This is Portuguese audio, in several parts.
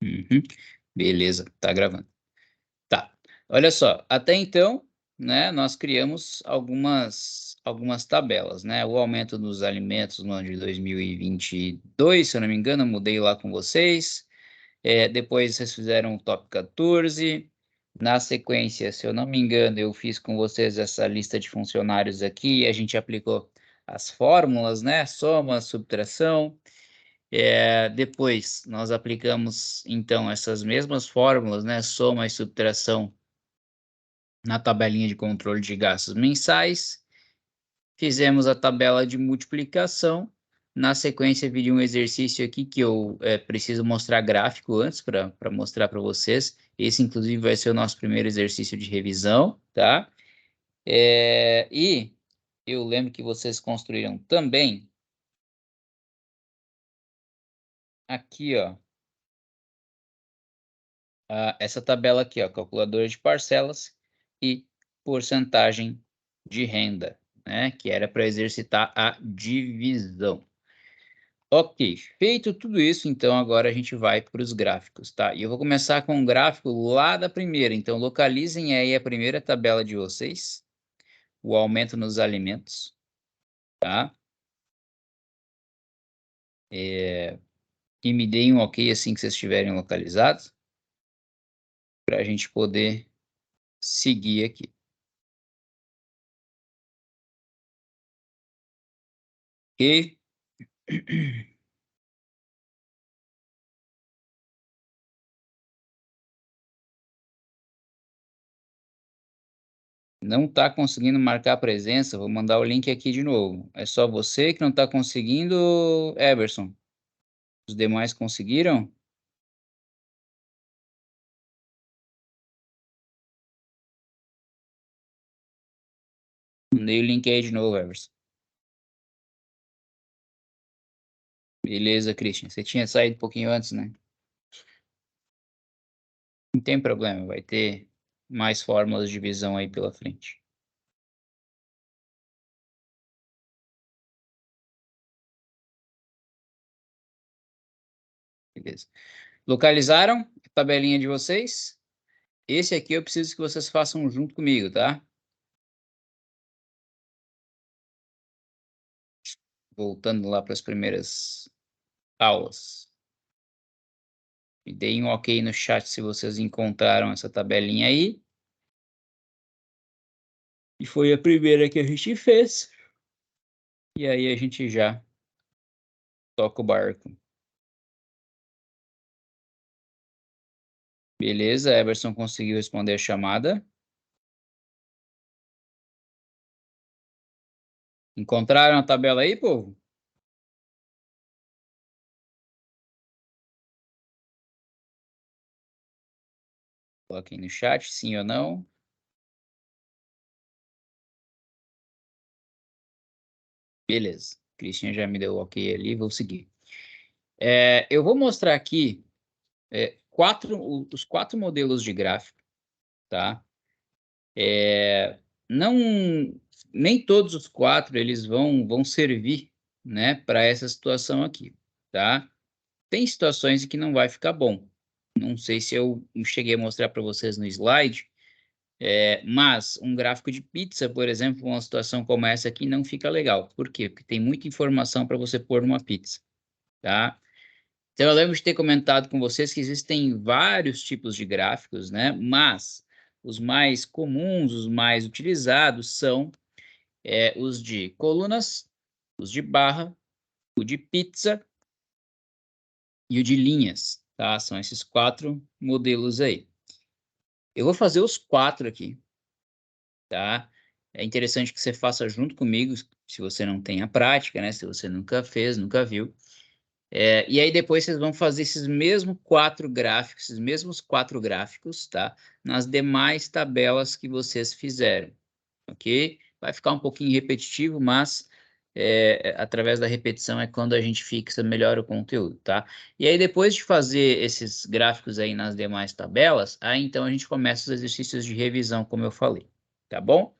Uhum. Beleza, tá gravando. Tá. Olha só, até então, né, nós criamos algumas tabelas, né? O aumento dos alimentos no ano de 2022, se eu não me engano, eu mudei lá com vocês. Depois vocês fizeram o top 14. Na sequência, se eu não me engano, eu fiz com vocês essa lista de funcionários aqui e a gente aplicou as fórmulas, né? Soma, subtração. Depois nós aplicamos, então, essas mesmas fórmulas, né? Soma e subtração na tabelinha de controle de gastos mensais. Fizemos a tabela de multiplicação. Na sequência, vi um exercício aqui que eu preciso mostrar gráfico antes para mostrar para vocês. Esse, inclusive, vai ser o nosso primeiro exercício de revisão, tá? E eu lembro que vocês construíram também aqui, ó, essa tabela aqui, ó, calculadora de parcelas e porcentagem de renda, né? Que era para exercitar a divisão. Ok, feito tudo isso, então agora a gente vai para os gráficos, tá? E eu vou começar com um gráfico lá da primeira, então localizem aí a primeira tabela de vocês, o aumento nos alimentos, tá? E me deem um ok assim que vocês estiverem localizados, para a gente poder seguir aqui. Ok? Não está conseguindo marcar presença, vou mandar o link aqui de novo. É só você que não está conseguindo, Eberson. Os demais conseguiram? Mandei o link aí de novo, Eberson. Beleza, Christian. Você tinha saído um pouquinho antes, né? Não tem problema, vai ter mais fórmulas de divisão aí pela frente. Beleza. Localizaram a tabelinha de vocês? Esse aqui eu preciso que vocês façam junto comigo, tá? Voltando lá para as primeiras aulas. Me deem um ok no chat se vocês encontraram essa tabelinha aí. E foi a primeira que a gente fez. E aí a gente já toca o barco. Beleza, Eberson conseguiu responder a chamada. Encontraram a tabela aí, povo? Coloquem no chat, sim ou não. Beleza. Christian já me deu o ok ali, vou seguir. Eu vou mostrar aqui os quatro modelos de gráfico, tá? Não, nem todos os quatro eles vão servir, né, para essa situação aqui, tá? Tem situações em que não vai ficar bom. Não sei se eu cheguei a mostrar para vocês no slide, mas um gráfico de pizza, por exemplo, uma situação como essa aqui não fica legal. Por quê? Porque tem muita informação para você pôr numa pizza, tá? Então, eu lembro de ter comentado com vocês que existem vários tipos de gráficos, né? Mas os mais comuns, os mais utilizados são os de colunas, os de barra, o de pizza e o de linhas, tá? São esses quatro modelos aí. Eu vou fazer os quatro aqui, tá? É interessante que você faça junto comigo, se você não tem a prática, né? Se você nunca fez, nunca viu. E aí depois vocês vão fazer esses mesmos quatro gráficos, tá? Nas demais tabelas que vocês fizeram, ok? Vai ficar um pouquinho repetitivo, mas através da repetição é quando a gente fixa melhor o conteúdo, tá? E aí depois de fazer esses gráficos aí nas demais tabelas, aí então a gente começa os exercícios de revisão, como eu falei, tá bom?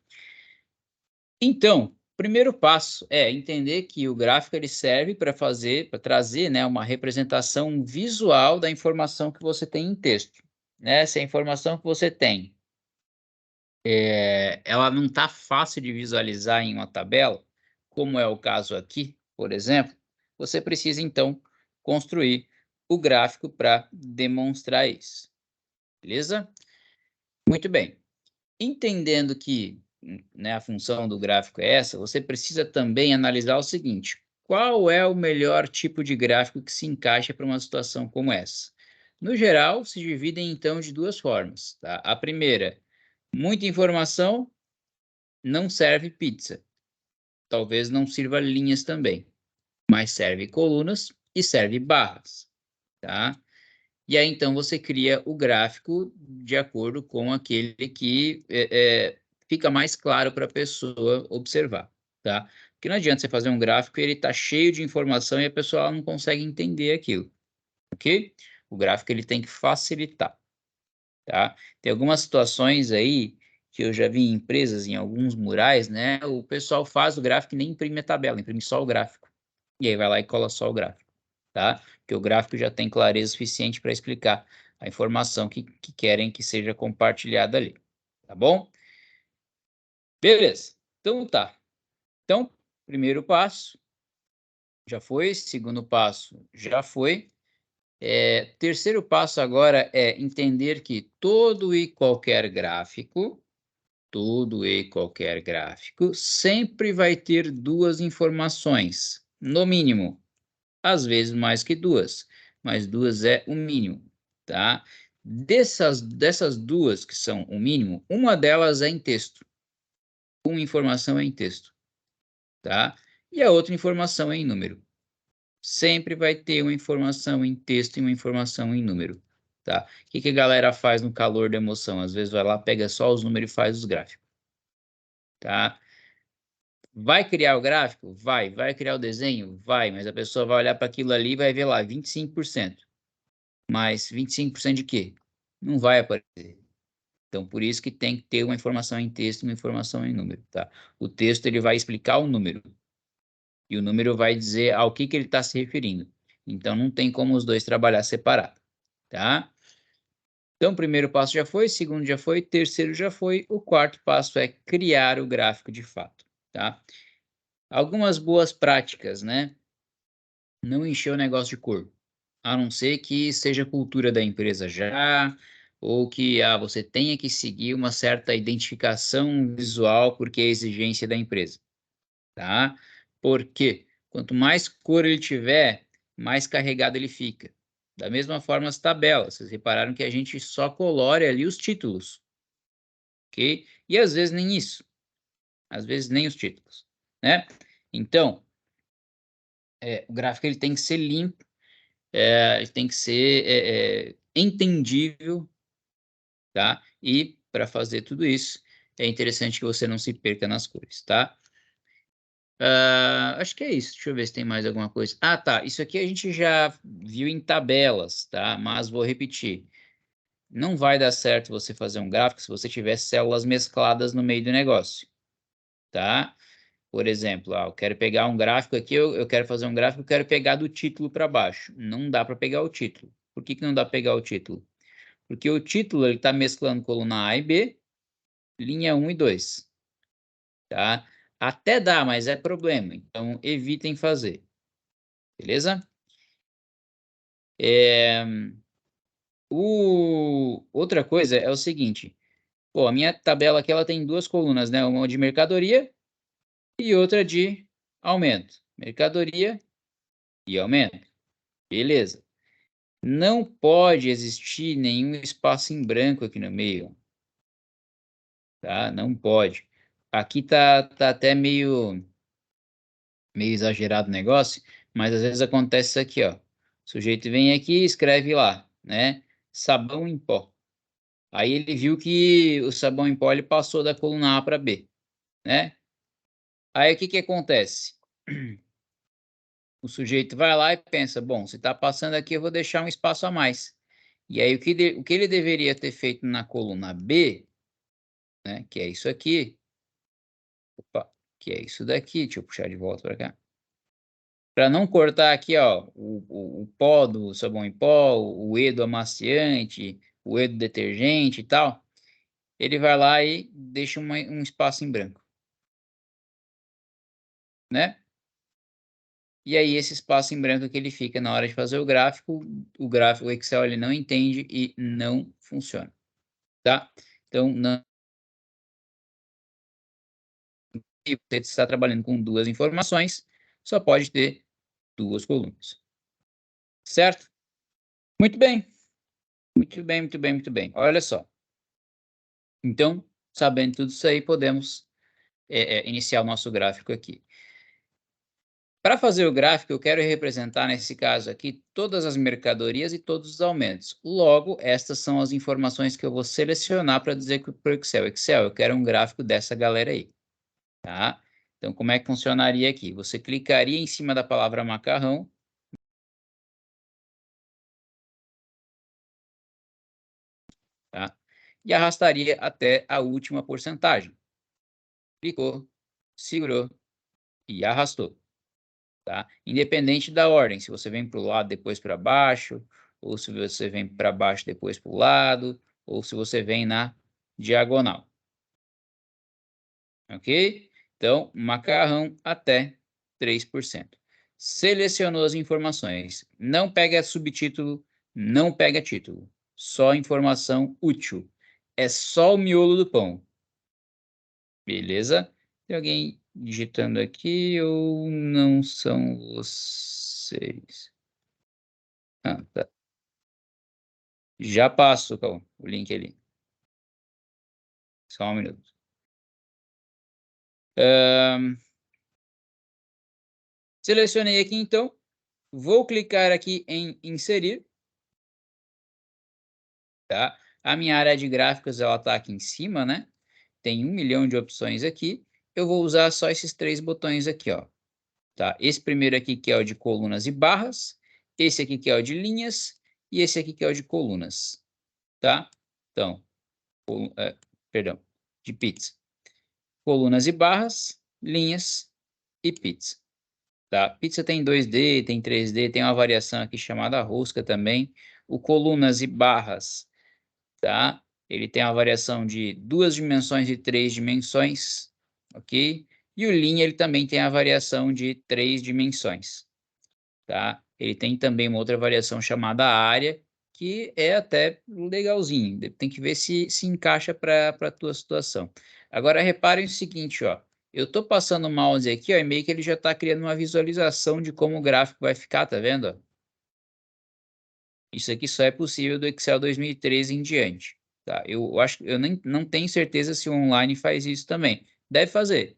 Então, Primeiro passo é entender que o gráfico ele serve para trazer, né, uma representação visual da informação que você tem em texto, né? Se a informação que você tem, ela não está fácil de visualizar em uma tabela, como é o caso aqui, por exemplo, você precisa então construir o gráfico para demonstrar isso, beleza? Muito bem. Entendendo que, né, a função do gráfico é essa, você precisa também analisar o seguinte: qual é o melhor tipo de gráfico que se encaixa para uma situação como essa? No geral, se dividem então de duas formas, tá? A primeira, muita informação não serve pizza. Talvez não sirva linhas também, mas serve colunas e serve barras, tá? E aí, então, você cria o gráfico de acordo com aquele que fica mais claro para a pessoa observar, tá? Porque não adianta você fazer um gráfico e ele está cheio de informação e a pessoa não consegue entender aquilo, ok? O gráfico ele tem que facilitar, tá? Tem algumas situações aí que eu já vi em empresas, em alguns murais, né? O pessoal faz o gráfico e nem imprime a tabela, imprime só o gráfico. E aí vai lá e cola só o gráfico, tá? Porque o gráfico já tem clareza suficiente para explicar a informação que querem que seja compartilhada ali, tá bom? Beleza, então tá. Então, primeiro passo já foi, segundo passo já foi. Terceiro passo agora é entender que todo e qualquer gráfico sempre vai ter duas informações, no mínimo. Às vezes mais que duas, mas duas é o mínimo, tá? Dessas duas que são o mínimo, uma delas é em texto. Uma informação é em texto, tá? E a outra informação é em número. Sempre vai ter uma informação em texto e uma informação em número, tá? O que a galera faz no calor da emoção? Às vezes vai lá, pega só os números e faz os gráficos, tá? Vai criar o gráfico? Vai criar o desenho? Vai, mas a pessoa vai olhar para aquilo ali e vai ver lá 25%. Mas 25% de quê? Não vai aparecer. Então, por isso que tem que ter uma informação em texto e uma informação em número, tá? O texto ele vai explicar o número e o número vai dizer ao que ele está se referindo. Então, não tem como os dois trabalhar separado, tá? Então, o primeiro passo já foi, o segundo já foi, o terceiro já foi, o quarto passo é criar o gráfico de fato, tá? Algumas boas práticas, né? Não encher o negócio de cor. A não ser que seja cultura da empresa já, ou que você tenha que seguir uma certa identificação visual porque é exigência da empresa, tá? Porque quanto mais cor ele tiver, mais carregado ele fica. Da mesma forma as tabelas, vocês repararam que a gente só colore ali os títulos, ok? E às vezes nem isso, às vezes nem os títulos, né? Então, o gráfico ele tem que ser limpo, ele tem que ser entendível, tá? E para fazer tudo isso, é interessante que você não se perca nas cores, tá? Acho que é isso. Deixa eu ver se tem mais alguma coisa. Ah, tá. Isso aqui a gente já viu em tabelas, tá? Mas vou repetir. Não vai dar certo você fazer um gráfico se você tiver células mescladas no meio do negócio, tá? Por exemplo, eu quero pegar um gráfico aqui, eu quero fazer um gráfico, eu quero pegar do título para baixo. Não dá para pegar o título. Por que não dá para pegar o título? Porque o título ele está mesclando coluna A e B, linha 1 e 2, tá? Até dá, mas é problema. Então, evitem fazer, beleza? É, outra coisa é o seguinte. Pô, a minha tabela aqui ela tem duas colunas, né? Uma de mercadoria e outra de aumento. Mercadoria e aumento. Beleza. Não pode existir nenhum espaço em branco aqui no meio, tá? Não pode. Aqui tá até meio exagerado o negócio, mas às vezes acontece isso aqui, ó. O sujeito vem aqui e escreve lá, né? Sabão em pó. Aí ele viu que o sabão em pó ele passou da coluna A para B, né? Aí o que que acontece? O sujeito vai lá e pensa, bom, se está passando aqui, eu vou deixar um espaço a mais. E aí o que ele deveria ter feito na coluna B, né? Que é isso aqui. Opa, que é isso daqui. Deixa eu puxar de volta para cá. Para não cortar aqui, ó, o pó do sabão em pó, o E do amaciante, o E do detergente e tal, ele vai lá e deixa um espaço em branco, né? E aí esse espaço em branco que ele fica na hora de fazer o gráfico, o Excel, ele não entende e não funciona, tá? Então, não, se você está trabalhando com duas informações, só pode ter duas colunas, certo? Muito bem, muito bem, muito bem, muito bem. Olha só. Então, sabendo tudo isso aí, podemos iniciar o nosso gráfico aqui. Para fazer o gráfico, eu quero representar, nesse caso aqui, todas as mercadorias e todos os aumentos. Logo, estas são as informações que eu vou selecionar para dizer para o Excel. Excel, eu quero um gráfico dessa galera aí, tá? Então, como é que funcionaria aqui? Você clicaria em cima da palavra macarrão, tá? E arrastaria até a última porcentagem. Clicou, segurou e arrastou. Tá? Independente da ordem, se você vem para o lado depois para baixo, ou se você vem para baixo depois para o lado, ou se você vem na diagonal, ok? Então, macarrão até 3%. Selecionou as informações. Não pega subtítulo, não pega título. Só informação útil. É só o miolo do pão. Beleza? Tem alguém digitando aqui ou não são vocês? Ah, tá. Já passo, Cauã, o link ali. Só um minuto. Selecionei aqui, então. Vou clicar aqui em inserir, tá? A minha área de gráficos, ela tá aqui em cima, né? Tem 1 milhão de opções aqui. Eu vou usar só esses 3 botões aqui, ó. Tá? Esse primeiro aqui que é o de colunas e barras. Esse aqui que é o de linhas. E esse aqui que é o de colunas, tá? Então, perdão, de pizza. Colunas e barras, linhas e pizza. Tá? Pizza tem 2D, tem 3D, tem uma variação aqui chamada rosca também. O colunas e barras, tá? Ele tem uma variação de 2 dimensões e 3 dimensões, ok? E o linha, ele também tem a variação de 3 dimensões, tá? Ele tem também uma outra variação chamada área, que é até legalzinho. Tem que ver se encaixa para a tua situação. Agora, reparem o seguinte, ó. Eu estou passando o mouse aqui, ó, e meio que ele já está criando uma visualização de como o gráfico vai ficar, tá vendo? Ó? Isso aqui só é possível do Excel 2013 em diante, tá? Eu acho, eu nem, não tenho certeza se o online faz isso também. Deve fazer,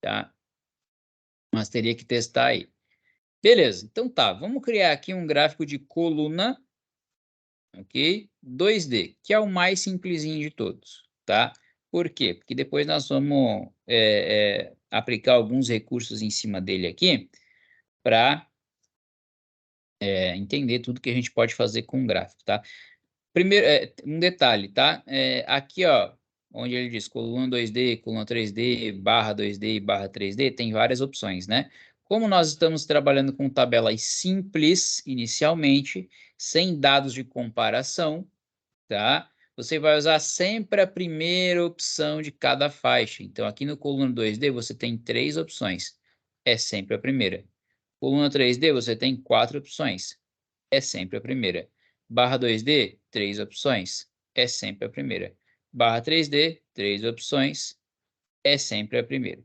tá? Mas teria que testar aí. Beleza, então tá. Vamos criar aqui um gráfico de coluna, ok? 2D, que é o mais simplesinho de todos, tá? Por quê? Porque depois nós vamos aplicar alguns recursos em cima dele aqui para entender tudo que a gente pode fazer com o gráfico, tá? Primeiro, um detalhe, tá? Aqui, ó, onde ele diz coluna 2D, coluna 3D, barra 2D e barra 3D, tem várias opções, né? Como nós estamos trabalhando com tabelas simples inicialmente, sem dados de comparação, tá? Você vai usar sempre a primeira opção de cada faixa. Então, aqui no coluna 2D, você tem 3 opções. É sempre a primeira. Coluna 3D, você tem 4 opções. É sempre a primeira. Barra 2D, 3 opções. É sempre a primeira. Barra 3D, 3 opções. É sempre a primeira.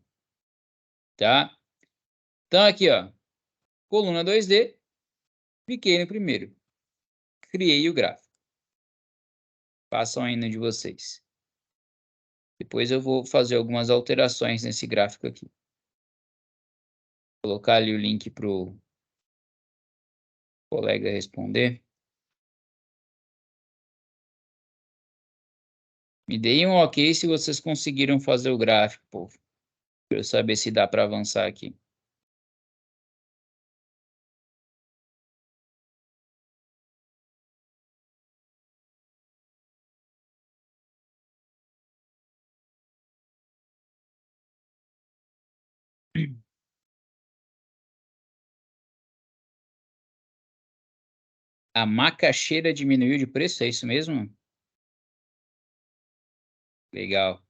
Tá? Então, aqui, ó. Coluna 2D, cliquei no primeiro. Criei o gráfico. Façam aí no de vocês. Depois eu vou fazer algumas alterações nesse gráfico aqui. Vou colocar ali o link para o colega responder. Me deem um ok se vocês conseguiram fazer o gráfico, povo. Para eu saber se dá para avançar aqui. A macaxeira diminuiu de preço, é isso mesmo? Legal.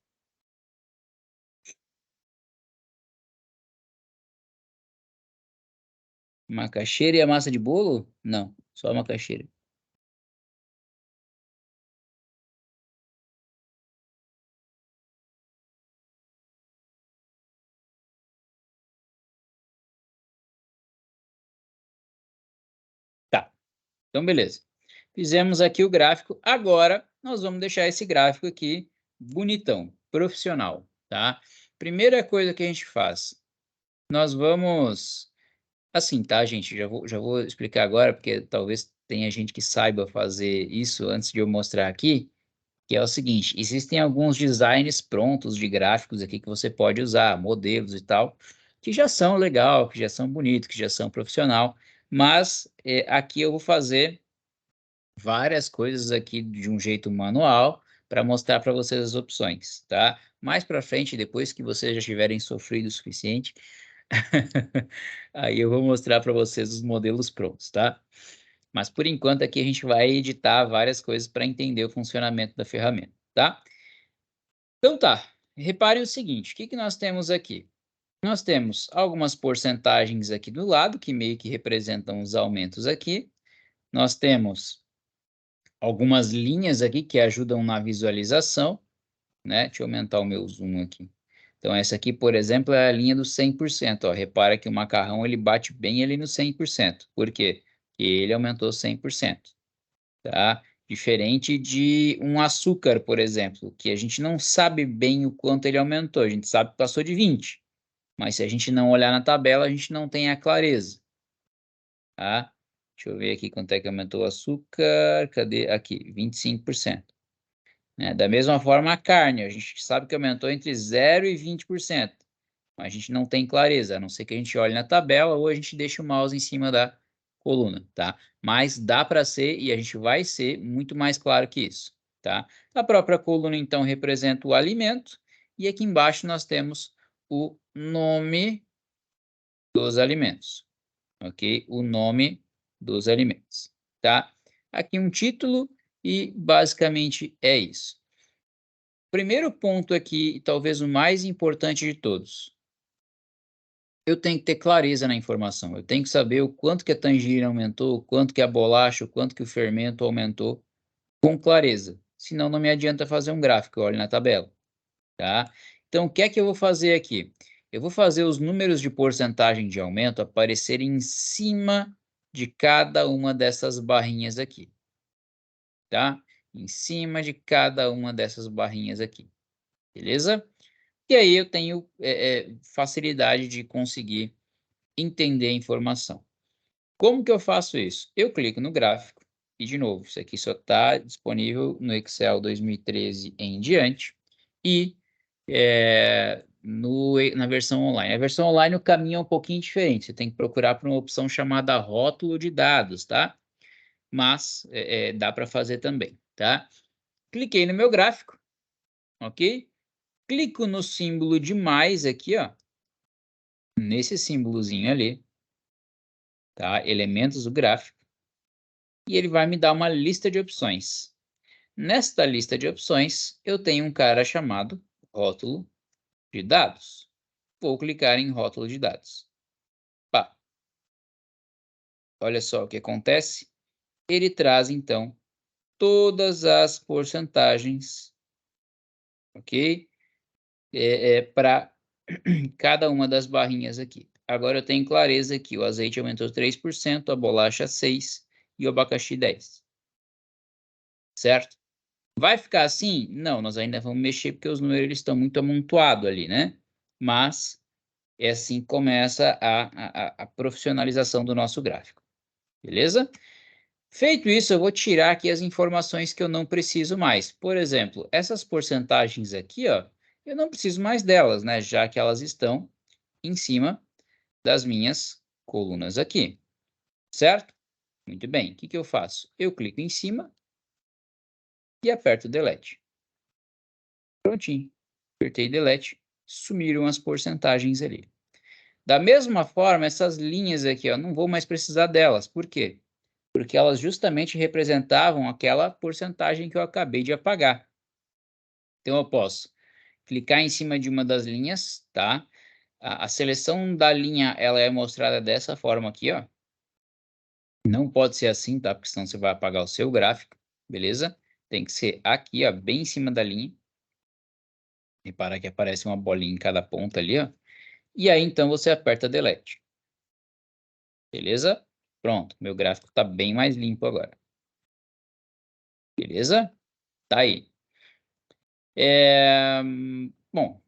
Macaxeira e a massa de bolo? Não, só a macaxeira. Tá, então beleza. Fizemos aqui o gráfico, agora nós vamos deixar esse gráfico aqui bonitão, profissional, tá? Primeira coisa que a gente faz, nós vamos assim, tá, gente, já vou explicar agora, porque talvez tenha gente que saiba fazer isso antes de eu mostrar aqui, que é o seguinte: existem alguns designs prontos de gráficos aqui que você pode usar, modelos e tal, que já são legal, que já são bonitos, que já são profissional, mas aqui eu vou fazer várias coisas aqui de um jeito manual para mostrar para vocês as opções, tá? Mais para frente, depois que vocês já tiverem sofrido o suficiente, aí eu vou mostrar para vocês os modelos prontos, tá? Mas por enquanto aqui a gente vai editar várias coisas para entender o funcionamento da ferramenta, tá? Então tá, reparem o seguinte, o que que nós temos aqui? Nós temos algumas porcentagens aqui do lado, que meio que representam os aumentos aqui. Nós temos algumas linhas aqui que ajudam na visualização, né? Deixa eu aumentar o meu zoom aqui. Então essa aqui, por exemplo, é a linha do 100%, ó. Repara que o macarrão ele bate bem ali no 100%. Por quê? Porque ele aumentou 100%, tá? Diferente de um açúcar, por exemplo, que a gente não sabe bem o quanto ele aumentou. A gente sabe que passou de 20, mas se a gente não olhar na tabela, a gente não tem a clareza, tá? Deixa eu ver aqui quanto é que aumentou o açúcar. Cadê? Aqui, 25%. Né? Da mesma forma, a carne, a gente sabe que aumentou entre 0 e 20%, mas a gente não tem clareza, a não ser que a gente olhe na tabela ou a gente deixe o mouse em cima da coluna, tá? Mas dá para ser, e a gente vai ser muito mais claro que isso, tá? A própria coluna, então, representa o alimento, e aqui embaixo nós temos o nome dos alimentos, ok? O nome dos alimentos, tá? Aqui um título e basicamente é isso. Primeiro ponto aqui, e talvez o mais importante de todos, eu tenho que ter clareza na informação. Eu tenho que saber o quanto que a tangerina aumentou, o quanto que a bolacha, o quanto que o fermento aumentou, com clareza. Senão não me adianta fazer um gráfico, olhe na tabela, tá? Então, o que é que eu vou fazer aqui? Eu vou fazer os números de porcentagem de aumento aparecerem em cima de cada uma dessas barrinhas aqui, tá? Em cima de cada uma dessas barrinhas aqui, beleza? E aí eu tenho facilidade de conseguir entender a informação. Como que eu faço isso? Eu clico no gráfico e, de novo, isso aqui só está disponível no Excel 2013 em diante e na versão online. A versão online o caminho é um pouquinho diferente. Você tem que procurar por uma opção chamada rótulo de dados, tá? Mas dá para fazer também, tá? Cliquei no meu gráfico, ok? Clico no símbolo de mais aqui, ó, nesse símbolozinho ali, tá? Elementos do gráfico, e ele vai me dar uma lista de opções. Nesta lista de opções, eu tenho um cara chamado rótulo de dados. Vou clicar em rótulo de dados. Pá, olha só o que acontece. Ele traz, então, todas as porcentagens, ok? Para cada uma das barrinhas aqui. Agora eu tenho clareza que o azeite aumentou 3%, a bolacha 6% e o abacaxi 10%. Certo? Vai ficar assim? Não, nós ainda vamos mexer porque os números eles estão muito amontoados ali, né? Mas é assim que começa a profissionalização do nosso gráfico. Beleza? Feito isso, eu vou tirar aqui as informações que eu não preciso mais. Por exemplo, essas porcentagens aqui, ó, eu não preciso mais delas, né? Já que elas estão em cima das minhas colunas aqui. Certo? Muito bem. O que que eu faço? Eu clico em cima e aperto Delete. Prontinho. Apertei Delete, sumiram as porcentagens ali. Da mesma forma, essas linhas aqui, ó, não vou mais precisar delas. Por quê? Porque elas justamente representavam aquela porcentagem que eu acabei de apagar. Então eu posso clicar em cima de uma das linhas, tá? A seleção da linha, ela é mostrada dessa forma aqui, ó. Não pode ser assim, tá? Porque senão você vai apagar o seu gráfico, beleza? Tem que ser aqui, ó, bem em cima da linha. Repara que aparece uma bolinha em cada ponta ali, ó. E aí, então, você aperta Delete. Beleza? Pronto, meu gráfico está bem mais limpo agora. Beleza? Tá aí. Bom,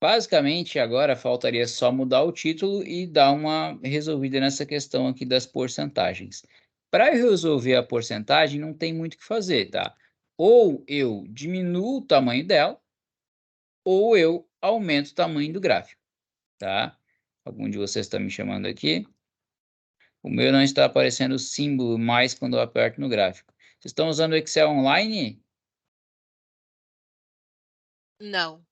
basicamente agora faltaria só mudar o título e dar uma resolvida nessa questão aqui das porcentagens. Para eu resolver a porcentagem, não tem muito o que fazer, tá? Ou eu diminuo o tamanho dela, ou eu aumento o tamanho do gráfico, tá? Algum de vocês está me chamando aqui? O meu não está aparecendo o símbolo mais quando eu aperto no gráfico. Vocês estão usando o Excel online? Não.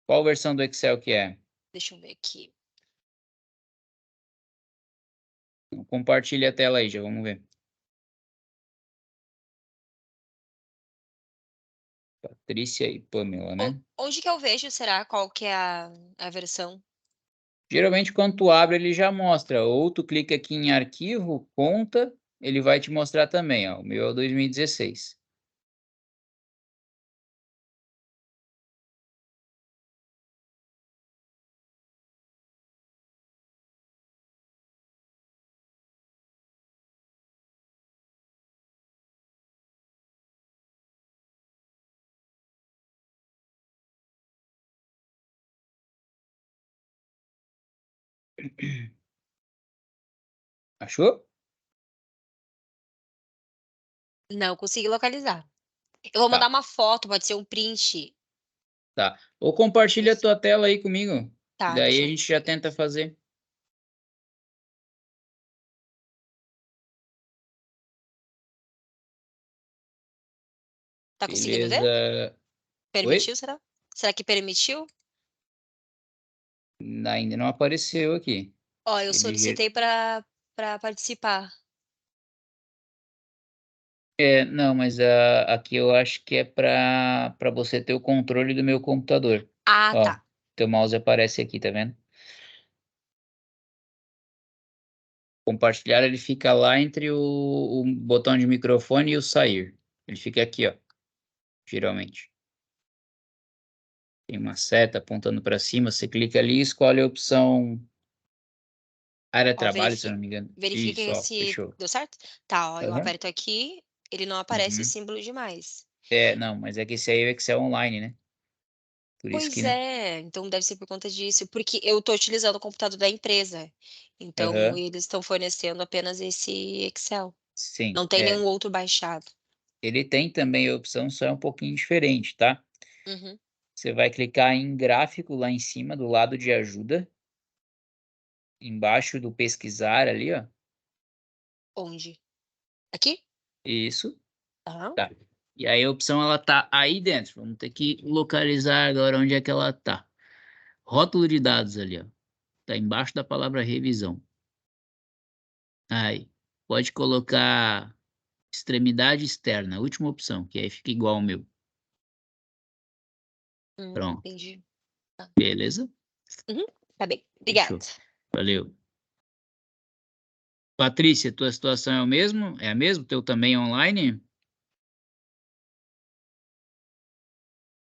Qual versão do Excel que é? Deixa eu ver aqui. Compartilhe a tela aí, já vamos ver. Patrícia e Pamela, né? Onde que eu vejo, será? Qual que é a versão? Geralmente, quando tu abre, ele já mostra. Ou tu clica aqui em arquivo, conta, ele vai te mostrar também, ó. O meu é o 2016. Achou? Não consegui localizar. Eu vou mandar Tá, uma foto, pode ser um print. tá. Ou compartilha a tua tela aí comigo, que Tá, daí deixa a eu gente já ver. tenta fazer. Tá conseguindo ver? Beleza. Oi? Permitiu, será? Será que permitiu? Ainda não apareceu aqui. Ó, eu Ele ge- solicitei para participar. Não, mas aqui eu acho que é para você ter o controle do meu computador. Ah, Ó, tá. teu mouse aparece aqui, tá vendo? Compartilhar, ele fica lá entre o botão de microfone e o sair. Ele fica aqui, ó, geralmente. Tem uma seta apontando para cima, você clica ali e escolhe a opção área de Ó, trabalho, se eu não me engano. verifica Isso, ó, se fechou. deu certo? Tá, ó, eu Aham. aperto aqui, ele não aparece o Uhum. símbolo de mais. Não, mas é que esse aí é o Excel online, né? Por isso Pois que... é, então deve ser por conta disso, porque eu tô utilizando o computador da empresa, então Aham. eles estão fornecendo apenas esse Excel, Sim, não tem nenhum outro baixado. ele tem também a opção, só é um pouquinho diferente, tá? Uhum. Você vai clicar em gráfico lá em cima, do lado de ajuda, embaixo do pesquisar ali, ó. Onde? Aqui? Isso, Aham. tá. E aí a opção, ela tá aí dentro. Vamos ter que localizar agora onde é que ela tá. Rótulo de dados ali, ó. Tá embaixo da palavra revisão. Aí, pode colocar extremidade externa, última opção, que aí fica igual ao meu. Pronto, Entendi. Tá. beleza? Uhum, tá bem, obrigada. Fechou. Valeu. Patrícia, tua situação é o mesmo? É a mesma? Teu também é online?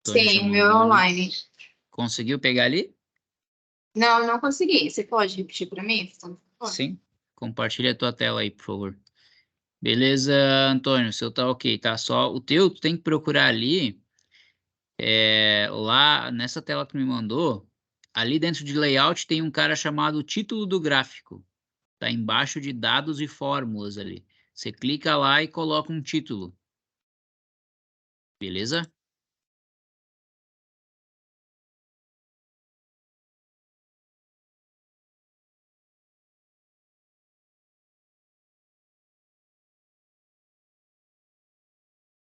Antônio Sim, o chamou meu é alguém ali. online. Conseguiu pegar ali? Não, não consegui. Você pode repetir para mim? Por favor? Sim. Compartilha a tua tela aí, por favor. Beleza, Antônio, seu tá ok, tá? Só o teu, tu tem que procurar ali, lá nessa tela que tu me mandou, ali dentro de layout tem um cara chamado título do gráfico. Tá embaixo de dados e fórmulas ali. Você clica lá e coloca um título. Beleza?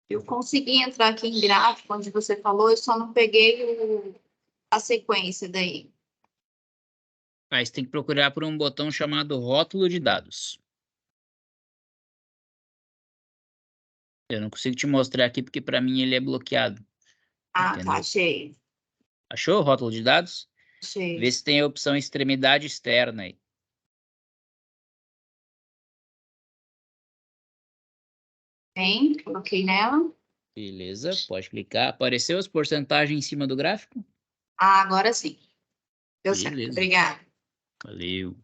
Eu consegui entrar aqui em gráfico, onde você falou, eu só não peguei a sequência daí. Aí você tem que procurar por um botão chamado rótulo de dados. Eu não consigo te mostrar aqui porque para mim ele é bloqueado. Ah, Entendeu? tá, achei. Achou o rótulo de dados? Achei. Vê se tem a opção extremidade externa aí. Tem, coloquei nela. Beleza, pode clicar. Apareceu as porcentagens em cima do gráfico? Ah, agora sim. Deu certo. Beleza. Obrigada. Valeu.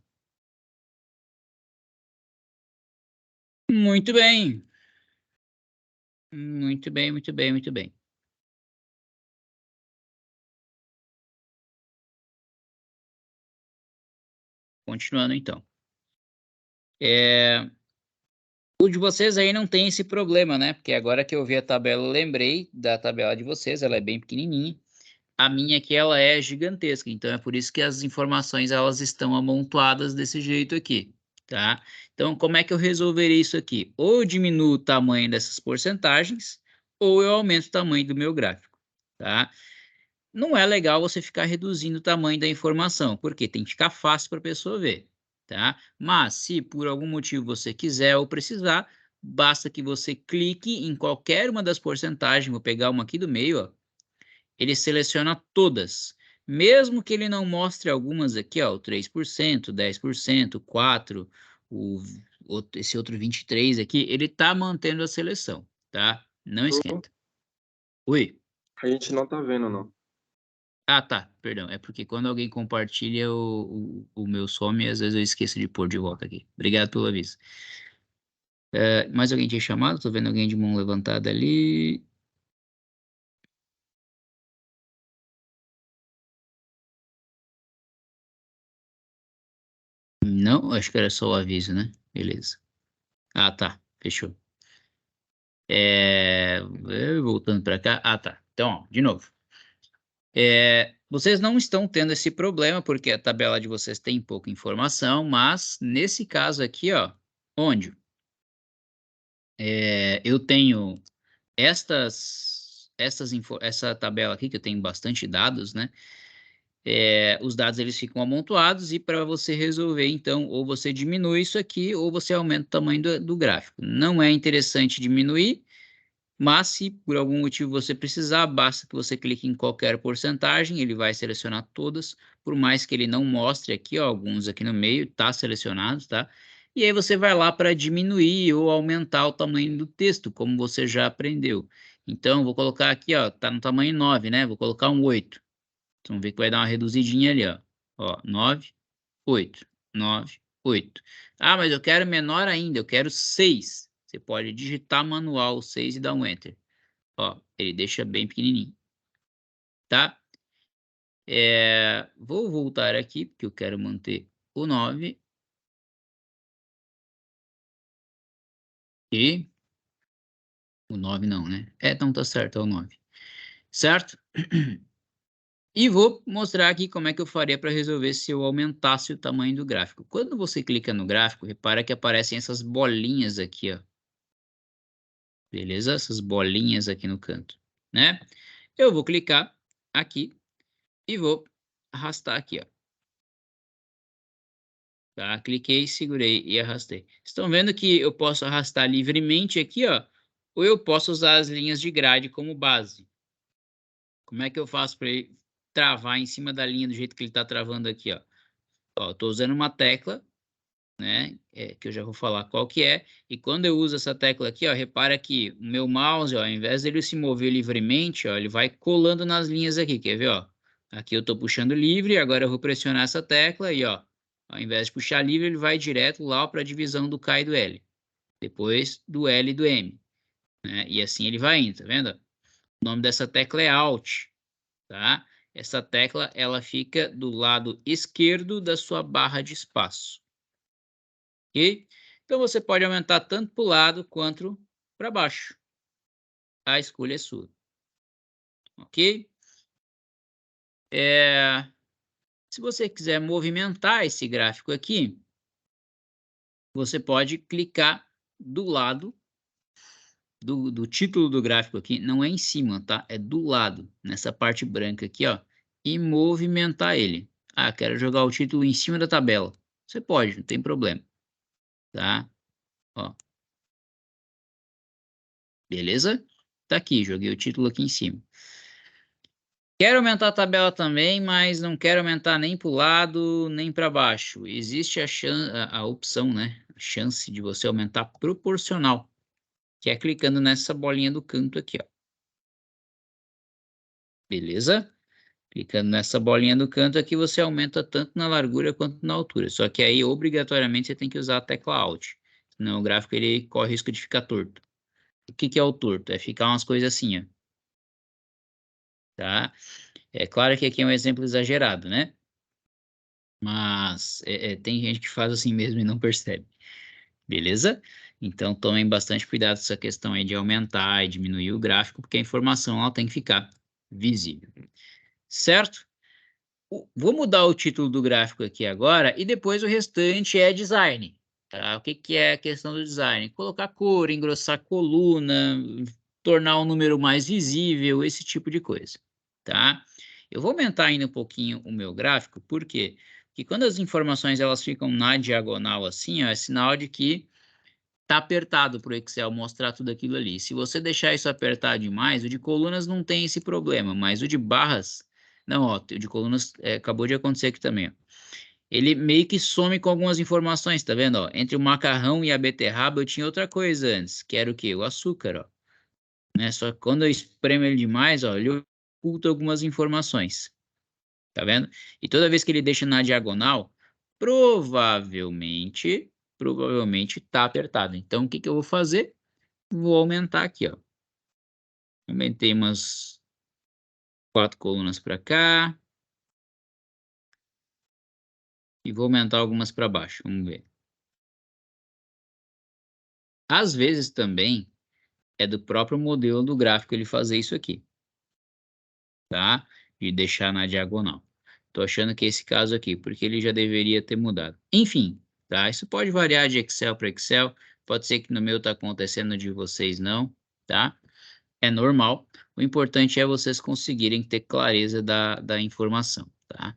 Muito bem. Muito bem, muito bem, muito bem. Continuando então. O de vocês aí não tem esse problema, né? Porque agora que eu vi a tabela, eu lembrei da tabela de vocês, ela é bem pequenininha. A minha aqui, ela é gigantesca, então é por isso que as informações, elas estão amontoadas desse jeito aqui, tá? Então, como é que eu resolveria isso aqui? Ou eu diminuo o tamanho dessas porcentagens, ou eu aumento o tamanho do meu gráfico, tá? Não é legal você ficar reduzindo o tamanho da informação, porque tem que ficar fácil para a pessoa ver, tá? Mas se por algum motivo você quiser ou precisar, basta que você clique em qualquer uma das porcentagens, vou pegar uma aqui do meio, ó, ele seleciona todas, mesmo que ele não mostre algumas aqui, ó, o 3%, 10%, 4%, esse outro 23% aqui, ele está mantendo a seleção, tá? Não esquenta. Oi? A gente não tá vendo, não. Ah, tá, perdão. É porque quando alguém compartilha, o meu some e às vezes eu esqueço de pôr de volta aqui. Obrigado pelo aviso. Mais alguém tinha chamado? Tô vendo alguém de mão levantada ali. Não, acho que era só o aviso, né? Beleza. Ah, tá, fechou. Voltando para cá. Ah, tá. Então, ó, de novo. Vocês não estão tendo esse problema porque a tabela de vocês tem pouca informação, mas nesse caso aqui, ó, onde eu tenho essa tabela aqui, que eu tenho bastante dados, né? Os dados eles ficam amontoados e para você resolver, então, ou você diminui isso aqui ou você aumenta o tamanho do gráfico. Não é interessante diminuir, mas se por algum motivo você precisar, basta que você clique em qualquer porcentagem, ele vai selecionar todas, por mais que ele não mostre aqui, ó, alguns aqui no meio, tá selecionados, tá? E aí você vai lá para diminuir ou aumentar o tamanho do texto, como você já aprendeu. Então, vou colocar aqui, ó, tá no tamanho 9, né? Vou colocar um 8. Então, vamos ver que vai dar uma reduzidinha ali, ó. Ó, 9, 8, 9, 8. Ah, mas eu quero menor ainda, eu quero 6. Você pode digitar manual 6 e dar um Enter. Ó, ele deixa bem pequenininho, tá? Vou voltar aqui, porque eu quero manter o 9. E o 9 não, né? Então tá certo, é o 9. Certo? E vou mostrar aqui como é que eu faria para resolver se eu aumentasse o tamanho do gráfico. Quando você clica no gráfico, repara que aparecem essas bolinhas aqui, ó. Beleza? Essas bolinhas aqui no canto, né? Eu vou clicar aqui e vou arrastar aqui, ó. Tá? Cliquei, segurei e arrastei. Estão vendo que eu posso arrastar livremente aqui, ó, ou eu posso usar as linhas de grade como base. Como é que eu faço para ele travar em cima da linha do jeito que ele está travando aqui, ó? Ó, eu estou usando uma tecla, né, que eu já vou falar qual que é, e quando eu uso essa tecla aqui, ó, repara que o meu mouse, ó, ao invés dele se mover livremente, ó, ele vai colando nas linhas aqui, quer ver, ó? Aqui eu estou puxando livre, agora eu vou pressionar essa tecla e, ó, ao invés de puxar livre, ele vai direto lá para a divisão do K e do L, depois do L e do M, né? E assim ele vai indo, tá vendo? O nome dessa tecla é Alt, tá? Essa tecla, ela fica do lado esquerdo da sua barra de espaço. Ok? Então, você pode aumentar tanto para o lado quanto para baixo. A escolha é sua. Ok? Se você quiser movimentar esse gráfico aqui, você pode clicar do lado do título do gráfico aqui. Não é em cima, tá? É do lado, nessa parte branca aqui, ó. E movimentar ele. Ah, quero jogar o título em cima da tabela. Você pode, não tem problema. Tá? Ó. Beleza? Tá aqui, joguei o título aqui em cima. Quero aumentar a tabela também, mas não quero aumentar nem para o lado, nem para baixo. Existe a opção, né? A chance de você aumentar proporcional, que é clicando nessa bolinha do canto aqui, ó. Beleza? Clicando nessa bolinha do canto aqui, você aumenta tanto na largura quanto na altura. Só que aí, obrigatoriamente, você tem que usar a tecla Alt. Senão o gráfico ele corre risco de ficar torto. O que que é o torto? É ficar umas coisas assim, ó. Tá? É claro que aqui é um exemplo exagerado, né? Mas tem gente que faz assim mesmo e não percebe. Beleza? Então tomem bastante cuidado com essa questão aí de aumentar e diminuir o gráfico, porque a informação ela tem que ficar visível. Certo? Vou mudar o título do gráfico aqui agora e depois o restante é design. Tá? O que que é a questão do design? Colocar cor, engrossar a coluna, tornar o número mais visível, esse tipo de coisa. Tá? Eu vou aumentar ainda um pouquinho o meu gráfico, por quê? Porque quando as informações elas ficam na diagonal assim, ó, é sinal de que tá apertado para o Excel mostrar tudo aquilo ali. Se você deixar isso apertar demais, o de colunas não tem esse problema, mas o de barras, não, ó, o de colunas acabou de acontecer aqui também, ó. Ele meio que some com algumas informações, tá vendo, ó? Entre o macarrão e a beterraba eu tinha outra coisa antes, que era o quê? O açúcar, ó. Né? Só que quando eu espremo ele demais, ó, ele oculta algumas informações, tá vendo? E toda vez que ele deixa na diagonal, provavelmente tá apertado. Então, o que que eu vou fazer? Vou aumentar aqui, ó. Aumentei umas 4 colunas para cá. E vou aumentar algumas para baixo. Vamos ver. Às vezes também é do próprio modelo do gráfico ele fazer isso aqui. Tá? De deixar na diagonal. Tô achando que é esse caso aqui, porque ele já deveria ter mudado. Enfim, tá? Isso pode variar de Excel para Excel. Pode ser que no meu tá acontecendo, no de vocês não, tá? É normal. O importante é vocês conseguirem ter clareza da informação, tá?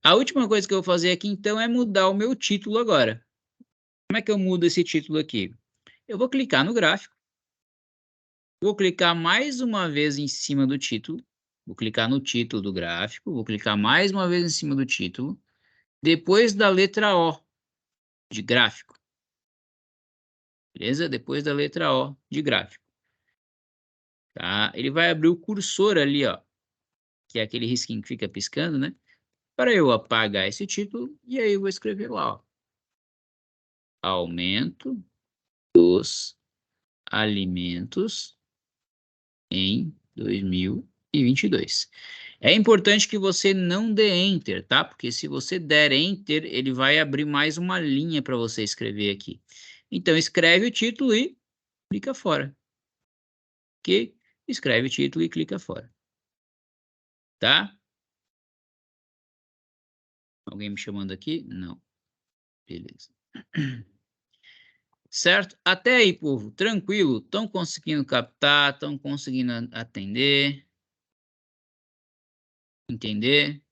A última coisa que eu vou fazer aqui, então, é mudar o meu título agora. Como é que eu mudo esse título aqui? Eu vou clicar no gráfico, vou clicar mais uma vez em cima do título, vou clicar no título do gráfico, vou clicar mais uma vez em cima do título, depois da letra O de gráfico. Beleza? Depois da letra O de gráfico. Tá? Ele vai abrir o cursor ali, ó, que é aquele risquinho que fica piscando, né? Para eu apagar esse título, e aí eu vou escrever lá, ó. Aumento dos alimentos em 2022. É importante que você não dê Enter, tá? Porque se você der Enter, ele vai abrir mais uma linha para você escrever aqui. Então, escreve o título e clica fora. Ok? Escreve o título e clica fora. Tá? Alguém me chamando aqui? Não. Beleza. Certo? Até aí, povo, tranquilo? Estão conseguindo captar? Estão conseguindo atender? Entender?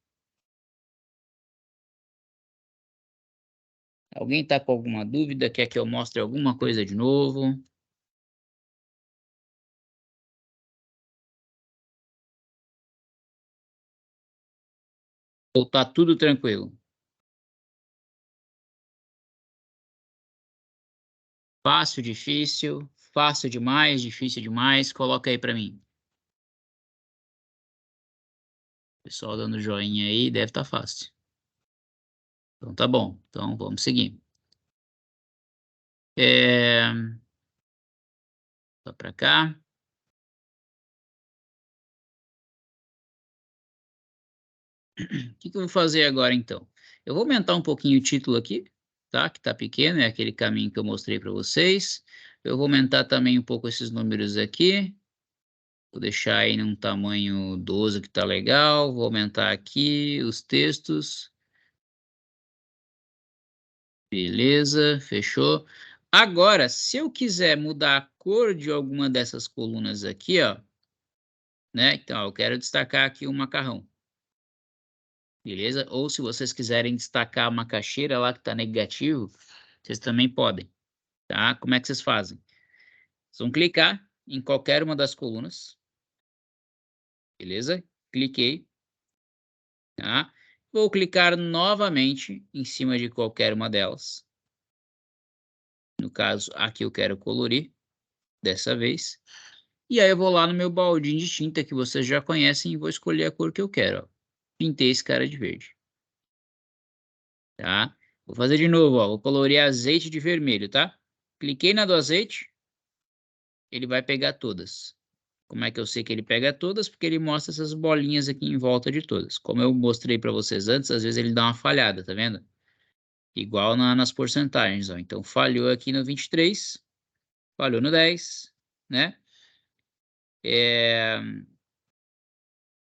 Alguém está com alguma dúvida? Quer que eu mostre alguma coisa de novo? Ou tá tudo tranquilo? Fácil, difícil demais? Coloca aí para mim. Pessoal dando joinha aí, deve estar fácil. Então tá bom. Então vamos seguir. Só para cá. O que eu vou fazer agora então? Eu vou aumentar um pouquinho o título aqui, tá? Que tá pequeno, é aquele caminho que eu mostrei para vocês. Eu vou aumentar também um pouco esses números aqui. Vou deixar aí num tamanho 12 que tá legal. Vou aumentar aqui os textos. Beleza, fechou. Agora, se eu quiser mudar a cor de alguma dessas colunas aqui, ó, né? Então, eu quero destacar aqui o macarrão. beleza? Ou se vocês quiserem destacar uma caixeira lá que está negativo, vocês também podem, tá? Como é que vocês fazem? Vocês vão clicar em qualquer uma das colunas, beleza? Cliquei, tá? Vou clicar novamente em cima de qualquer uma delas. No caso, aqui eu quero colorir, dessa vez. E aí eu vou lá no meu baldinho de tinta, que vocês já conhecem, e vou escolher a cor que eu quero, ó. Pintei esse cara de verde. Tá? Vou fazer de novo, ó. Vou colorir azeite de vermelho, tá? Cliquei na do azeite, ele vai pegar todas. Como é que eu sei que ele pega todas? Porque ele mostra essas bolinhas aqui em volta de todas. Como eu mostrei para vocês antes, às vezes ele dá uma falhada, tá vendo? Igual nas porcentagens, ó. Então, falhou aqui no 23, falhou no 10, né?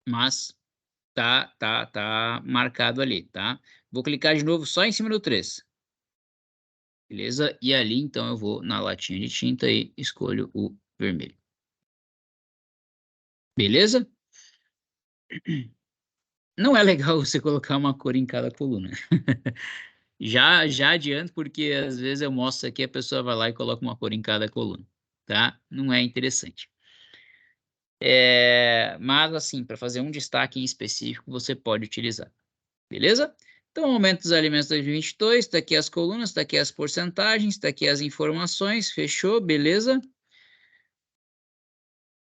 Mas tá marcado ali, tá? Vou clicar de novo só em cima do 3. Beleza? E ali, então, eu vou na latinha de tinta e escolho o vermelho. Beleza? Não é legal você colocar uma cor em cada coluna. Já adianto, porque às vezes eu mostro aqui, a pessoa vai lá e coloca uma cor em cada coluna, tá? Não é interessante. Mas, assim, para fazer um destaque em específico, você pode utilizar. Beleza? Então, aumento dos alimentos 2022, está aqui as colunas, está aqui as porcentagens, está aqui as informações, fechou, beleza?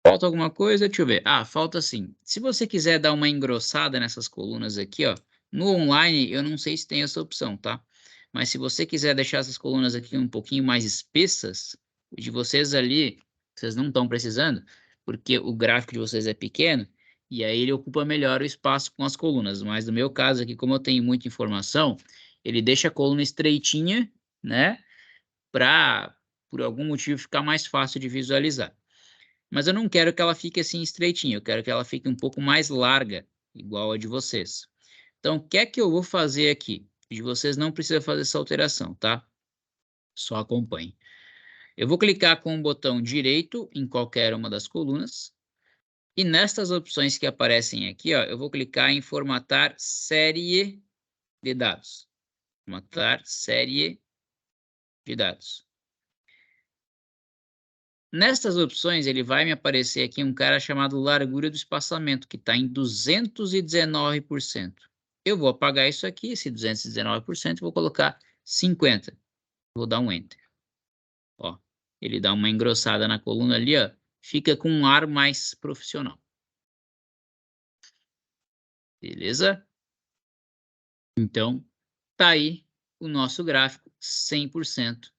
Falta alguma coisa? Deixa eu ver. Ah, falta sim. Se você quiser dar uma engrossada nessas colunas aqui, ó, no online eu não sei se tem essa opção, tá? Mas se você quiser deixar essas colunas aqui um pouquinho mais espessas, de vocês ali, vocês não estão precisando, porque o gráfico de vocês é pequeno, e aí ele ocupa melhor o espaço com as colunas. Mas no meu caso aqui, como eu tenho muita informação, ele deixa a coluna estreitinha, né? Para, por algum motivo, ficar mais fácil de visualizar. Mas eu não quero que ela fique assim estreitinha, eu quero que ela fique um pouco mais larga, igual a de vocês. Então, o que é que eu vou fazer aqui? De vocês não precisa fazer essa alteração, tá? Só acompanhe. Eu vou clicar com o botão direito em qualquer uma das colunas. E nestas opções que aparecem aqui, ó, eu vou clicar em formatar série de dados. Formatar série de dados. Nestas opções, ele vai me aparecer aqui um cara chamado largura do espaçamento, que está em 219%. Eu vou apagar isso aqui, esse 219%, e vou colocar 50%. Vou dar um Enter. Ó, ele dá uma engrossada na coluna ali, ó, fica com um ar mais profissional. Beleza? Então, tá aí o nosso gráfico 100%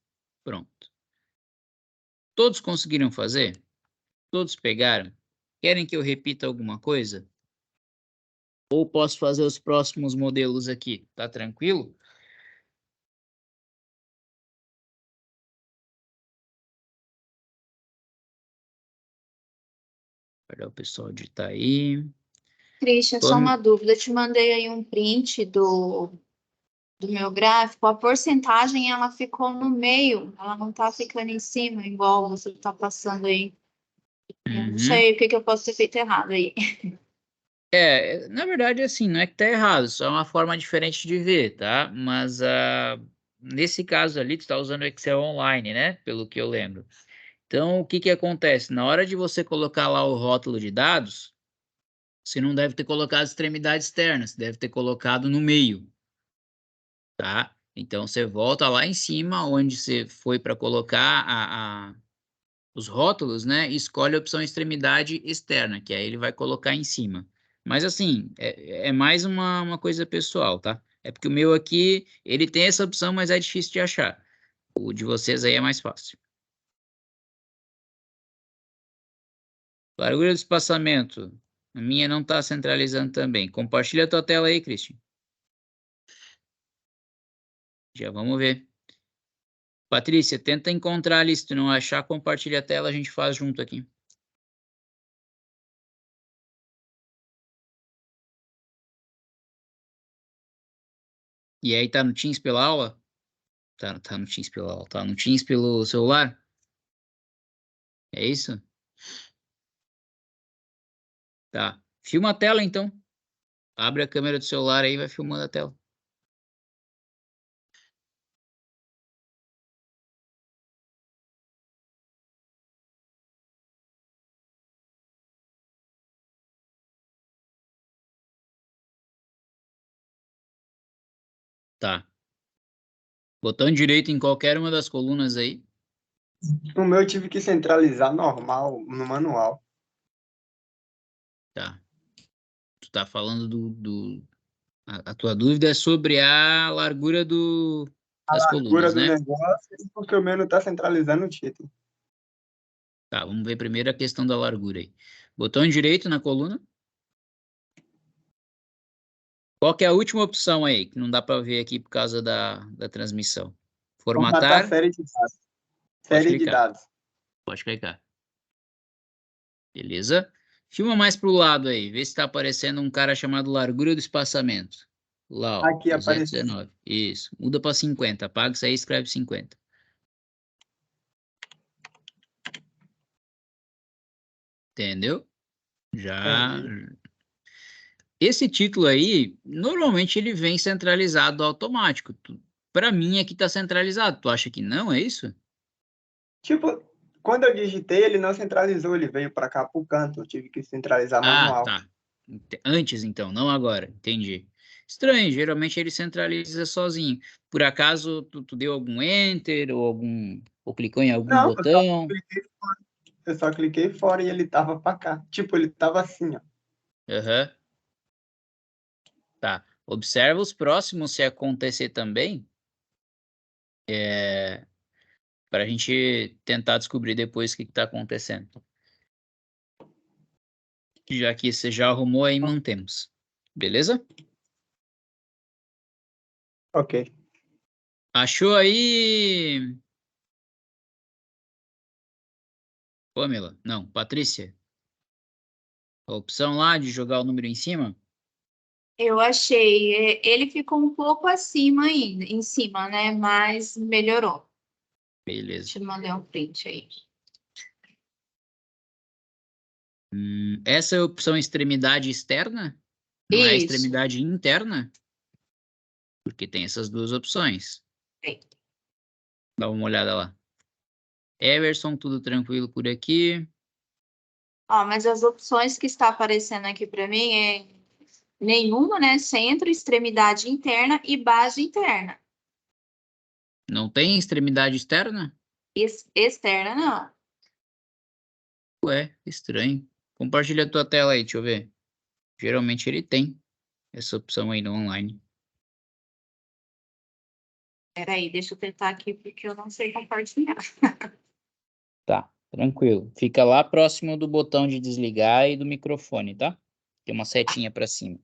pronto. Todos conseguiram fazer? Todos pegaram? Querem que eu repita alguma coisa? Ou posso fazer os próximos modelos aqui? Tá tranquilo? Para o pessoal digitar aí. Christian, só uma dúvida. Eu te mandei aí um print do meu gráfico. A porcentagem, ela ficou no meio. Ela não tá ficando em cima, igual você tá passando aí. Eu não sei o que eu posso ter feito errado aí. Na verdade, assim, não é que tá errado, só é uma forma diferente de ver, tá? Mas nesse caso ali, tu tá usando o Excel online, né? Pelo que eu lembro. Então, o que que acontece? Na hora de você colocar lá o rótulo de dados, você não deve ter colocado extremidade externa, você deve ter colocado no meio, tá? Então, você volta lá em cima, onde você foi para colocar os rótulos, né? E escolhe a opção extremidade externa, que aí ele vai colocar em cima. Mas assim, é mais uma coisa pessoal, tá? É porque o meu aqui, ele tem essa opção, mas é difícil de achar. O de vocês aí é mais fácil. Largura do espaçamento. A minha não está centralizando também. Compartilha a tua tela aí, Christian. Já vamos ver. Patrícia, tenta encontrar ali. Se tu não achar, compartilha a tela, a gente faz junto aqui. E aí, tá no Teams pela aula? Tá no Teams pela aula. Tá no Teams pelo celular? É isso? Tá. Filma a tela, então. Abre a câmera do celular aí e vai filmando a tela. Tá. Botão direito em qualquer uma das colunas aí. No meu eu tive que centralizar normal, no manual. Tá. Tu tá falando a tua dúvida é sobre a largura A das largura colunas, do né? negócio, porque o meu não está centralizando o título. Tá, vamos ver primeiro a questão da largura aí. Botão direito na coluna. Qual que é a última opção aí, que não dá para ver aqui por causa da transmissão? Formatar Formatar, série de dados. pode Série de clicar. dados. Pode clicar. Beleza? Filma mais pro lado aí, vê se tá aparecendo um cara chamado largura do espaçamento. Lá, ó, Aqui apareceu. 219. Isso. Muda para 50. Apaga isso aí e escreve 50. Entendeu? Já. Entendi. Esse título aí, normalmente ele vem centralizado automático. Para mim aqui tá centralizado. Tu acha que não, é isso? Tipo, quando eu digitei, ele não centralizou, ele veio para cá pro canto. Eu tive que centralizar Ah, manual. tá. Antes então, não agora. Entendi. Estranho, geralmente ele centraliza sozinho. Por acaso tu deu algum enter ou clicou em algum Não, botão? eu só cliquei fora e ele tava para cá. Tipo, ele tava assim, ó. Aham. Tá. Observa os próximos se acontecer também, para a gente tentar descobrir depois o que está acontecendo. Já que você já arrumou aí, mantemos. Beleza? Ok. Achou aí, Pamela? Não, Patrícia. A opção lá de jogar o número em cima? Eu achei, ele ficou um pouco acima ainda, em cima, né? Mas melhorou. Beleza. Te mandei um print aí. Essa é a opção extremidade externa? Não é a Isso. extremidade interna? Porque tem essas duas opções. Tem. Dá uma olhada lá. Everson, tudo tranquilo por aqui? Ó, mas as opções que está aparecendo aqui para mim é nenhuma, né? Centro, extremidade interna e base interna. Não tem extremidade externa? Externa, não. Ué, estranho. Compartilha a tua tela aí, deixa eu ver. Geralmente ele tem essa opção aí no online. Peraí, deixa eu tentar aqui porque eu não sei compartilhar. Tá, tranquilo. Fica lá próximo do botão de desligar e do microfone, tá? Tem uma setinha para cima.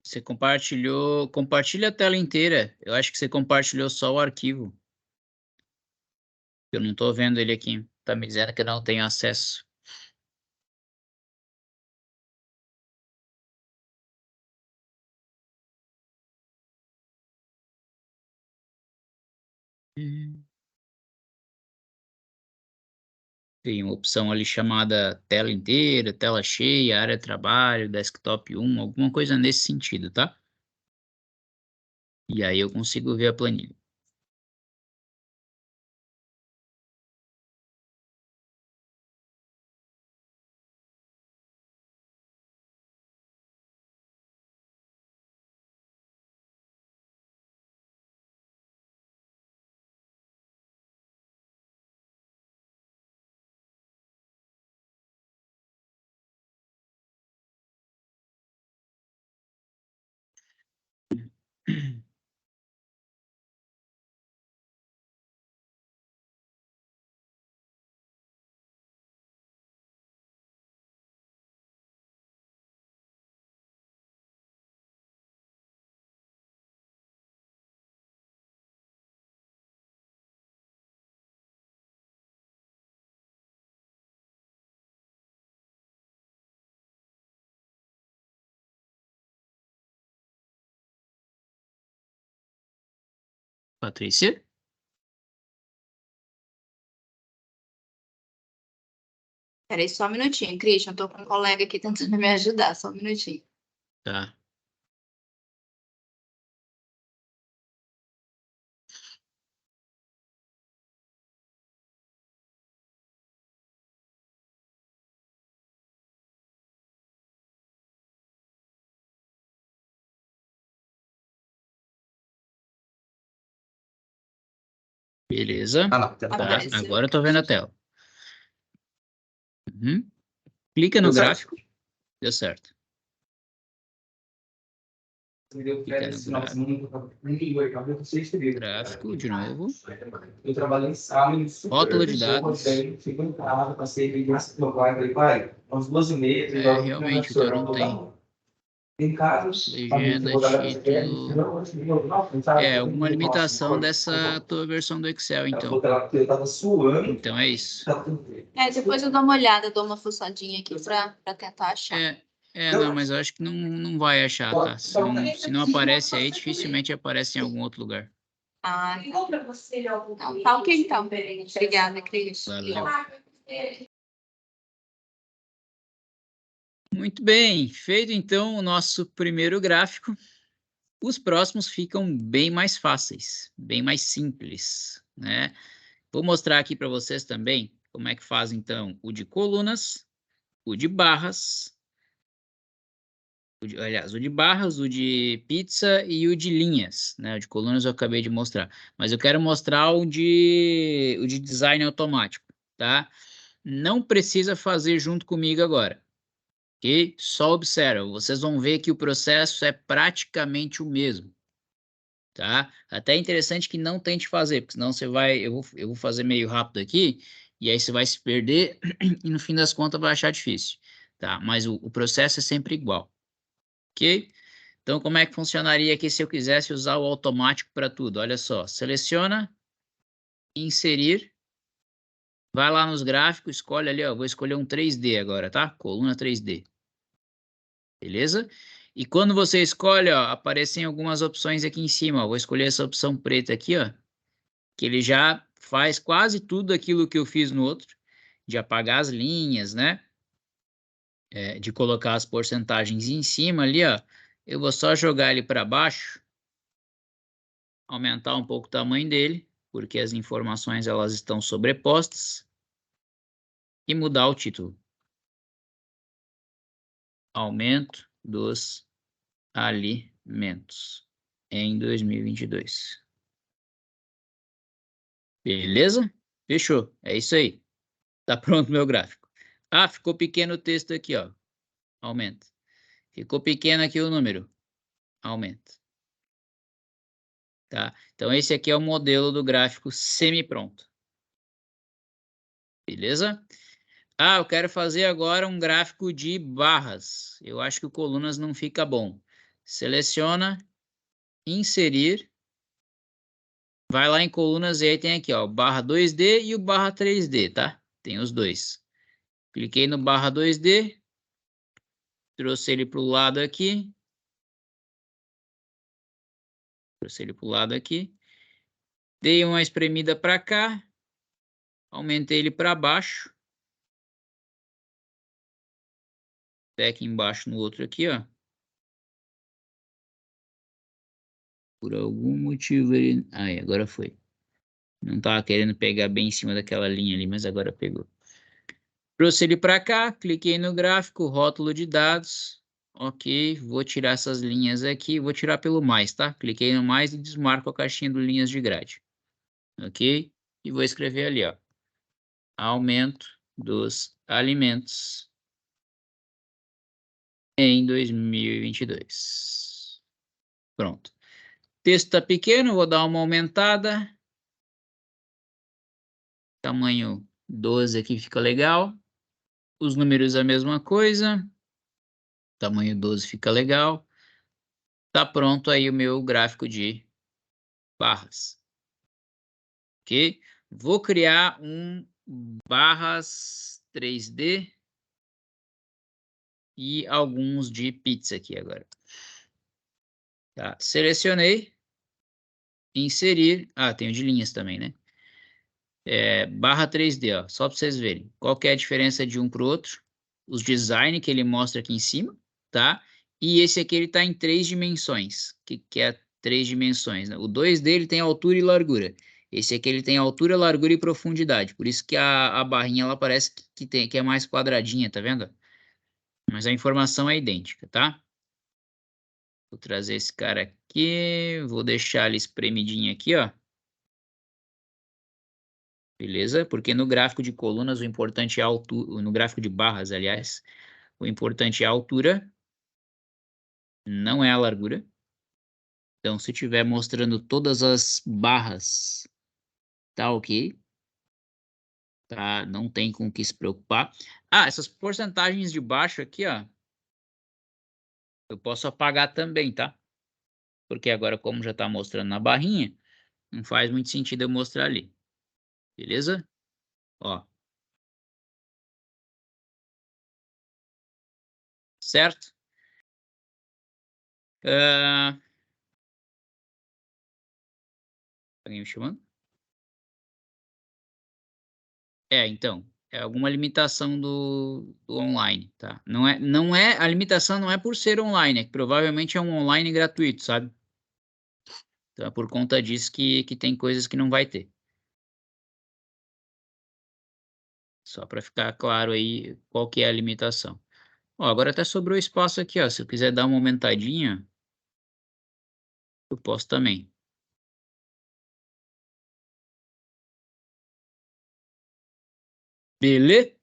Você compartilhou, compartilha a tela inteira. Eu acho que você compartilhou só o arquivo. Eu não tô vendo ele aqui. Tá me dizendo que eu não tenho acesso. Tem uma opção ali chamada tela inteira, tela cheia, área de trabalho, desktop 1, alguma coisa nesse sentido, tá? E aí eu consigo ver a planilha. Patrícia? Peraí, só um minutinho, Christian. Tô com um colega aqui tentando me ajudar. Só um minutinho. Tá. Beleza. Ah, lá, Tá, Apareceu. agora eu tô vendo a tela. Uhum. Clica no Deu certo? gráfico. Deu certo. Clica no gráfico de novo. Eu trabalhei em sala e super. Rótulo de dados. Fico em casa, passei de graça pro meu pai, falei, pai, umas 2h30, Realmente, o teu não tem. Em casa, Legenda, título. Alguma limitação dessa tua versão do Excel, então. Eu tava suando. Então é isso. Depois eu dou uma olhada, dou uma fuçadinha aqui pra tentar achar. Não, mas eu acho que não vai achar, tá? Se não aparece aí, dificilmente aparece em algum outro lugar. Ah, não, tá ok então. Obrigada, Cris. Valeu. Muito bem, feito então o nosso primeiro gráfico. Os próximos ficam bem mais fáceis, bem mais simples, né? Vou mostrar aqui para vocês também como é que faz então o de colunas, o de barras, o de barras, o de pizza e o de linhas, né? O de colunas eu acabei de mostrar, mas eu quero mostrar o de design automático, tá? Não precisa fazer junto comigo agora, ok? Só observa, vocês vão ver que o processo é praticamente o mesmo, tá? Até é interessante que não tente fazer, porque senão eu vou fazer meio rápido aqui, e aí você vai se perder e no fim das contas vai achar difícil, tá? Mas o processo é sempre igual. Ok? Então, como é que funcionaria aqui se eu quisesse usar o automático para tudo? Olha só, seleciona, inserir, vai lá nos gráficos, escolhe ali, ó, vou escolher um 3D agora, tá? Coluna 3D. Beleza? E quando você escolhe, ó, aparecem algumas opções aqui em cima, ó. Vou escolher essa opção preta aqui, ó, que ele já faz quase tudo aquilo que eu fiz no outro, de apagar as linhas, né? De colocar as porcentagens em cima ali, ó. Eu vou só jogar ele para baixo, aumentar um pouco o tamanho dele, porque as informações elas estão sobrepostas, e mudar o título. Aumento dos alimentos em 2022. Beleza? Fechou. É isso aí. Tá pronto o meu gráfico. Ah, ficou pequeno o texto aqui, ó. Aumenta. Ficou pequeno aqui o número. Aumenta. Tá? Então, esse aqui é o modelo do gráfico semi-pronto. Beleza? Ah, eu quero fazer agora um gráfico de barras. Eu acho que o colunas não fica bom. Seleciona, inserir. Vai lá em colunas e aí tem aqui, ó, o barra 2D e o barra 3D, tá? Tem os dois. Cliquei no barra 2D. Trouxe ele para o lado aqui. Trouxe ele para o lado aqui. Dei uma espremida para cá. Aumentei ele para baixo. Até aqui embaixo no outro aqui, ó. Por algum motivo ele... Aí, agora foi. Não estava querendo pegar bem em cima daquela linha ali, mas agora pegou. Trouxe ele para cá, cliquei no gráfico, rótulo de dados. Ok, vou tirar essas linhas aqui, vou tirar pelo mais, tá? Cliquei no mais e desmarco a caixinha do linhas de grade. Ok? E vou escrever ali, ó. Aumento dos alimentos em 2022. Pronto. O texto está pequeno, vou dar uma aumentada. Tamanho 12 aqui fica legal. Os números a mesma coisa. Tamanho 12 fica legal. Tá pronto aí o meu gráfico de barras. Ok? Vou criar um barras 3D e alguns de pizza aqui agora. Tá? Selecionei. inserir, tem o de linhas também, né? Barra 3D, ó, só para vocês verem. Qual que é a diferença de um para o outro? Os design que ele mostra aqui em cima, tá? E esse aqui ele está em 3 dimensões. Que é 3 dimensões, né? O 2 dele tem altura e largura. Esse aqui ele tem altura, largura e profundidade. Por isso que a barrinha ela parece que é mais quadradinha, tá vendo? Mas a informação é idêntica, tá? Vou trazer esse cara aqui, vou deixar ele espremidinho aqui, ó. Beleza? Porque no gráfico de colunas o importante é a altura, no gráfico de barras, aliás, o importante é a altura, não é a largura. Então, se estiver mostrando todas as barras, tá ok. Tá? Não tem com o que se preocupar. Essas porcentagens de baixo aqui, ó, eu posso apagar também, tá? Porque agora, como já está mostrando na barrinha, não faz muito sentido eu mostrar ali. Beleza? Ó. Certo? Alguém me chamando? Então, é alguma limitação do online, tá? A limitação não é por ser online, é que provavelmente é um online gratuito, sabe? Então é por conta disso que tem coisas que não vai ter. Só para ficar claro aí qual que é a limitação. Ó, agora até sobrou espaço aqui, ó. Se eu quiser dar uma aumentadinha, eu posso também. Beleza?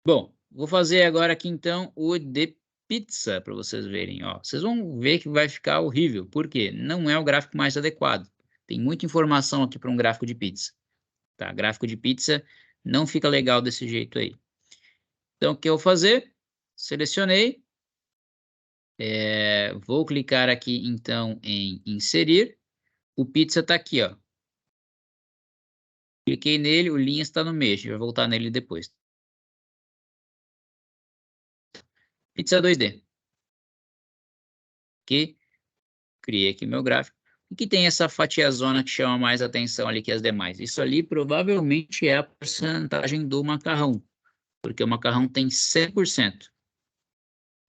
Bom, vou fazer agora aqui então o de pizza para vocês verem, ó. Vocês vão ver que vai ficar horrível, porque não é o gráfico mais adequado. Tem muita informação aqui para um gráfico de pizza, tá? Gráfico de pizza não fica legal desse jeito aí. Então, o que eu vou fazer? Selecionei. Vou clicar aqui então em inserir. O pizza está aqui, ó. Cliquei nele, o linha está no meio. A gente vai voltar nele depois. Pizza 2D. Ok? Criei aqui meu gráfico. E que tem essa fatiazona que chama mais atenção ali que as demais. Isso ali provavelmente é a porcentagem do macarrão. Porque o macarrão tem 100%.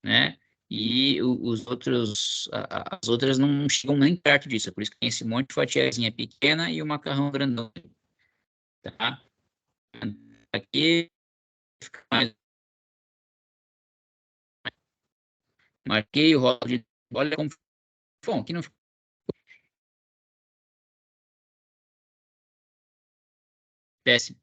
Né? E as outras não chegam nem perto disso. É por isso que tem esse monte de fatiazinha pequena e o macarrão grandão. Tá? Aqui fica mais. Marquei o rolo de. Olha como. Bom, aqui não ficou péssimo.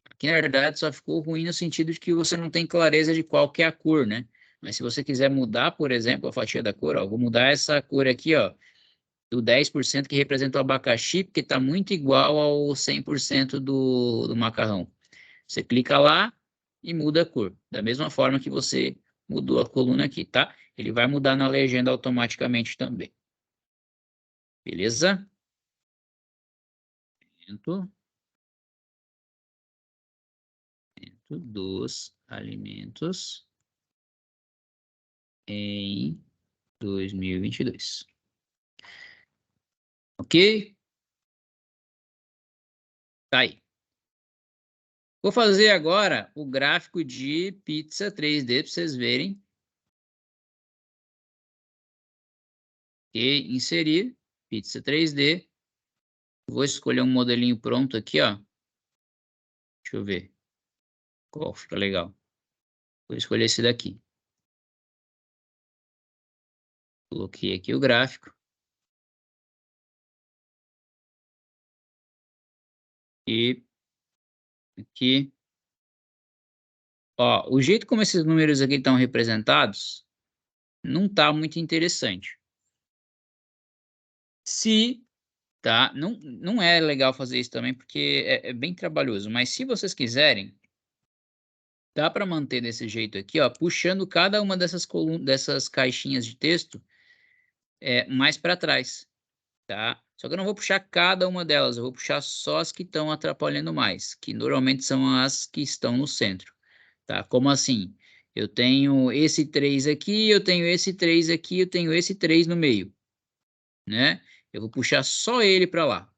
Aqui, na verdade, só ficou ruim no sentido de que você não tem clareza de qual que é a cor, né? Mas se você quiser mudar, por exemplo, a fatia da cor, ó, vou mudar essa cor aqui, ó, do 10% que representa o abacaxi, porque está muito igual ao 100% do macarrão. Você clica lá e muda a cor. Da mesma forma que você mudou a coluna aqui, tá? Ele vai mudar na legenda automaticamente também. Beleza? Dos alimentos em 2022. Ok? Tá aí. Vou fazer agora o gráfico de pizza 3D para vocês verem. E inserir pizza 3D. Vou escolher um modelinho pronto aqui, ó. Deixa eu ver qual fica legal. Vou escolher esse daqui. Coloquei aqui o gráfico. E aqui. Ó, o jeito como esses números aqui estão representados não está muito interessante. Tá? Não é legal fazer isso também porque é bem trabalhoso, mas se vocês quiserem, dá para manter desse jeito aqui, ó, puxando cada uma dessas caixinhas de texto mais para trás, tá? Só que eu não vou puxar cada uma delas, eu vou puxar só as que estão atrapalhando mais, que normalmente são as que estão no centro, tá? Como assim? Eu tenho esse 3 aqui, eu tenho esse 3 aqui, eu tenho esse 3 no meio, né? Eu vou puxar só ele para lá,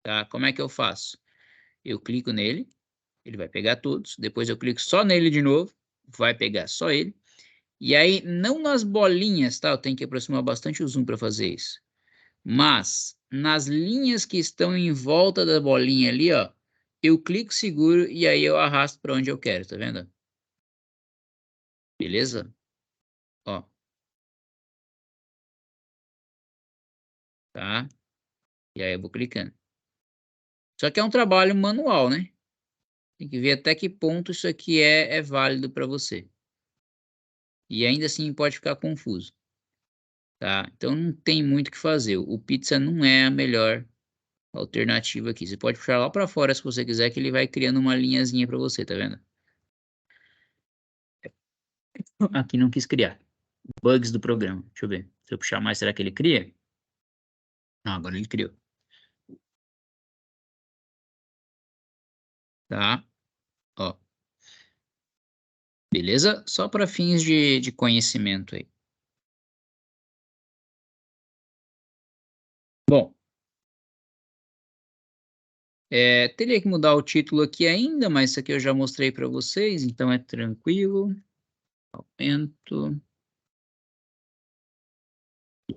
tá? Como é que eu faço? Eu clico nele, ele vai pegar todos. Depois eu clico só nele de novo, vai pegar só ele. E aí, não nas bolinhas, tá? Eu tenho que aproximar bastante o zoom para fazer isso. Mas nas linhas que estão em volta da bolinha ali, ó, eu clico seguro e aí eu arrasto para onde eu quero, tá vendo? Beleza? Ó. Tá? E aí eu vou clicando. Só que é um trabalho manual, né? Tem que ver até que ponto isso aqui é válido para você. E ainda assim pode ficar confuso. Tá? Então não tem muito o que fazer. O pizza não é a melhor alternativa aqui. Você pode puxar lá para fora se você quiser, que ele vai criando uma linhazinha para você, tá vendo? Aqui não quis criar. Bugs do programa. Deixa eu ver. Se eu puxar mais, será que ele cria? Não, agora ele criou. Tá? Ó. Beleza? Só para fins de conhecimento aí. Bom. Teria que mudar o título aqui ainda, mas isso aqui eu já mostrei para vocês, então é tranquilo. Aumento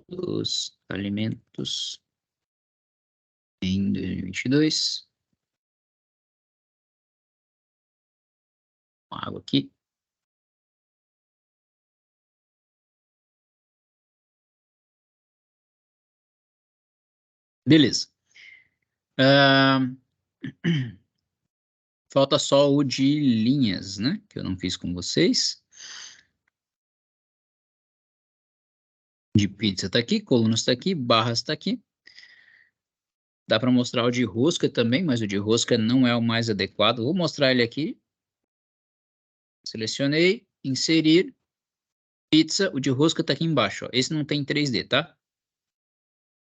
dos alimentos em 2022. Água aqui. Beleza. Falta só o de linhas, né? Que eu não fiz com vocês. De pizza está aqui, colunas está aqui, barras está aqui. Dá para mostrar o de rosca também, mas o de rosca não é o mais adequado. Vou mostrar ele aqui. Selecionei, inserir, pizza. O de rosca está aqui embaixo. Ó. Esse não tem 3D, tá?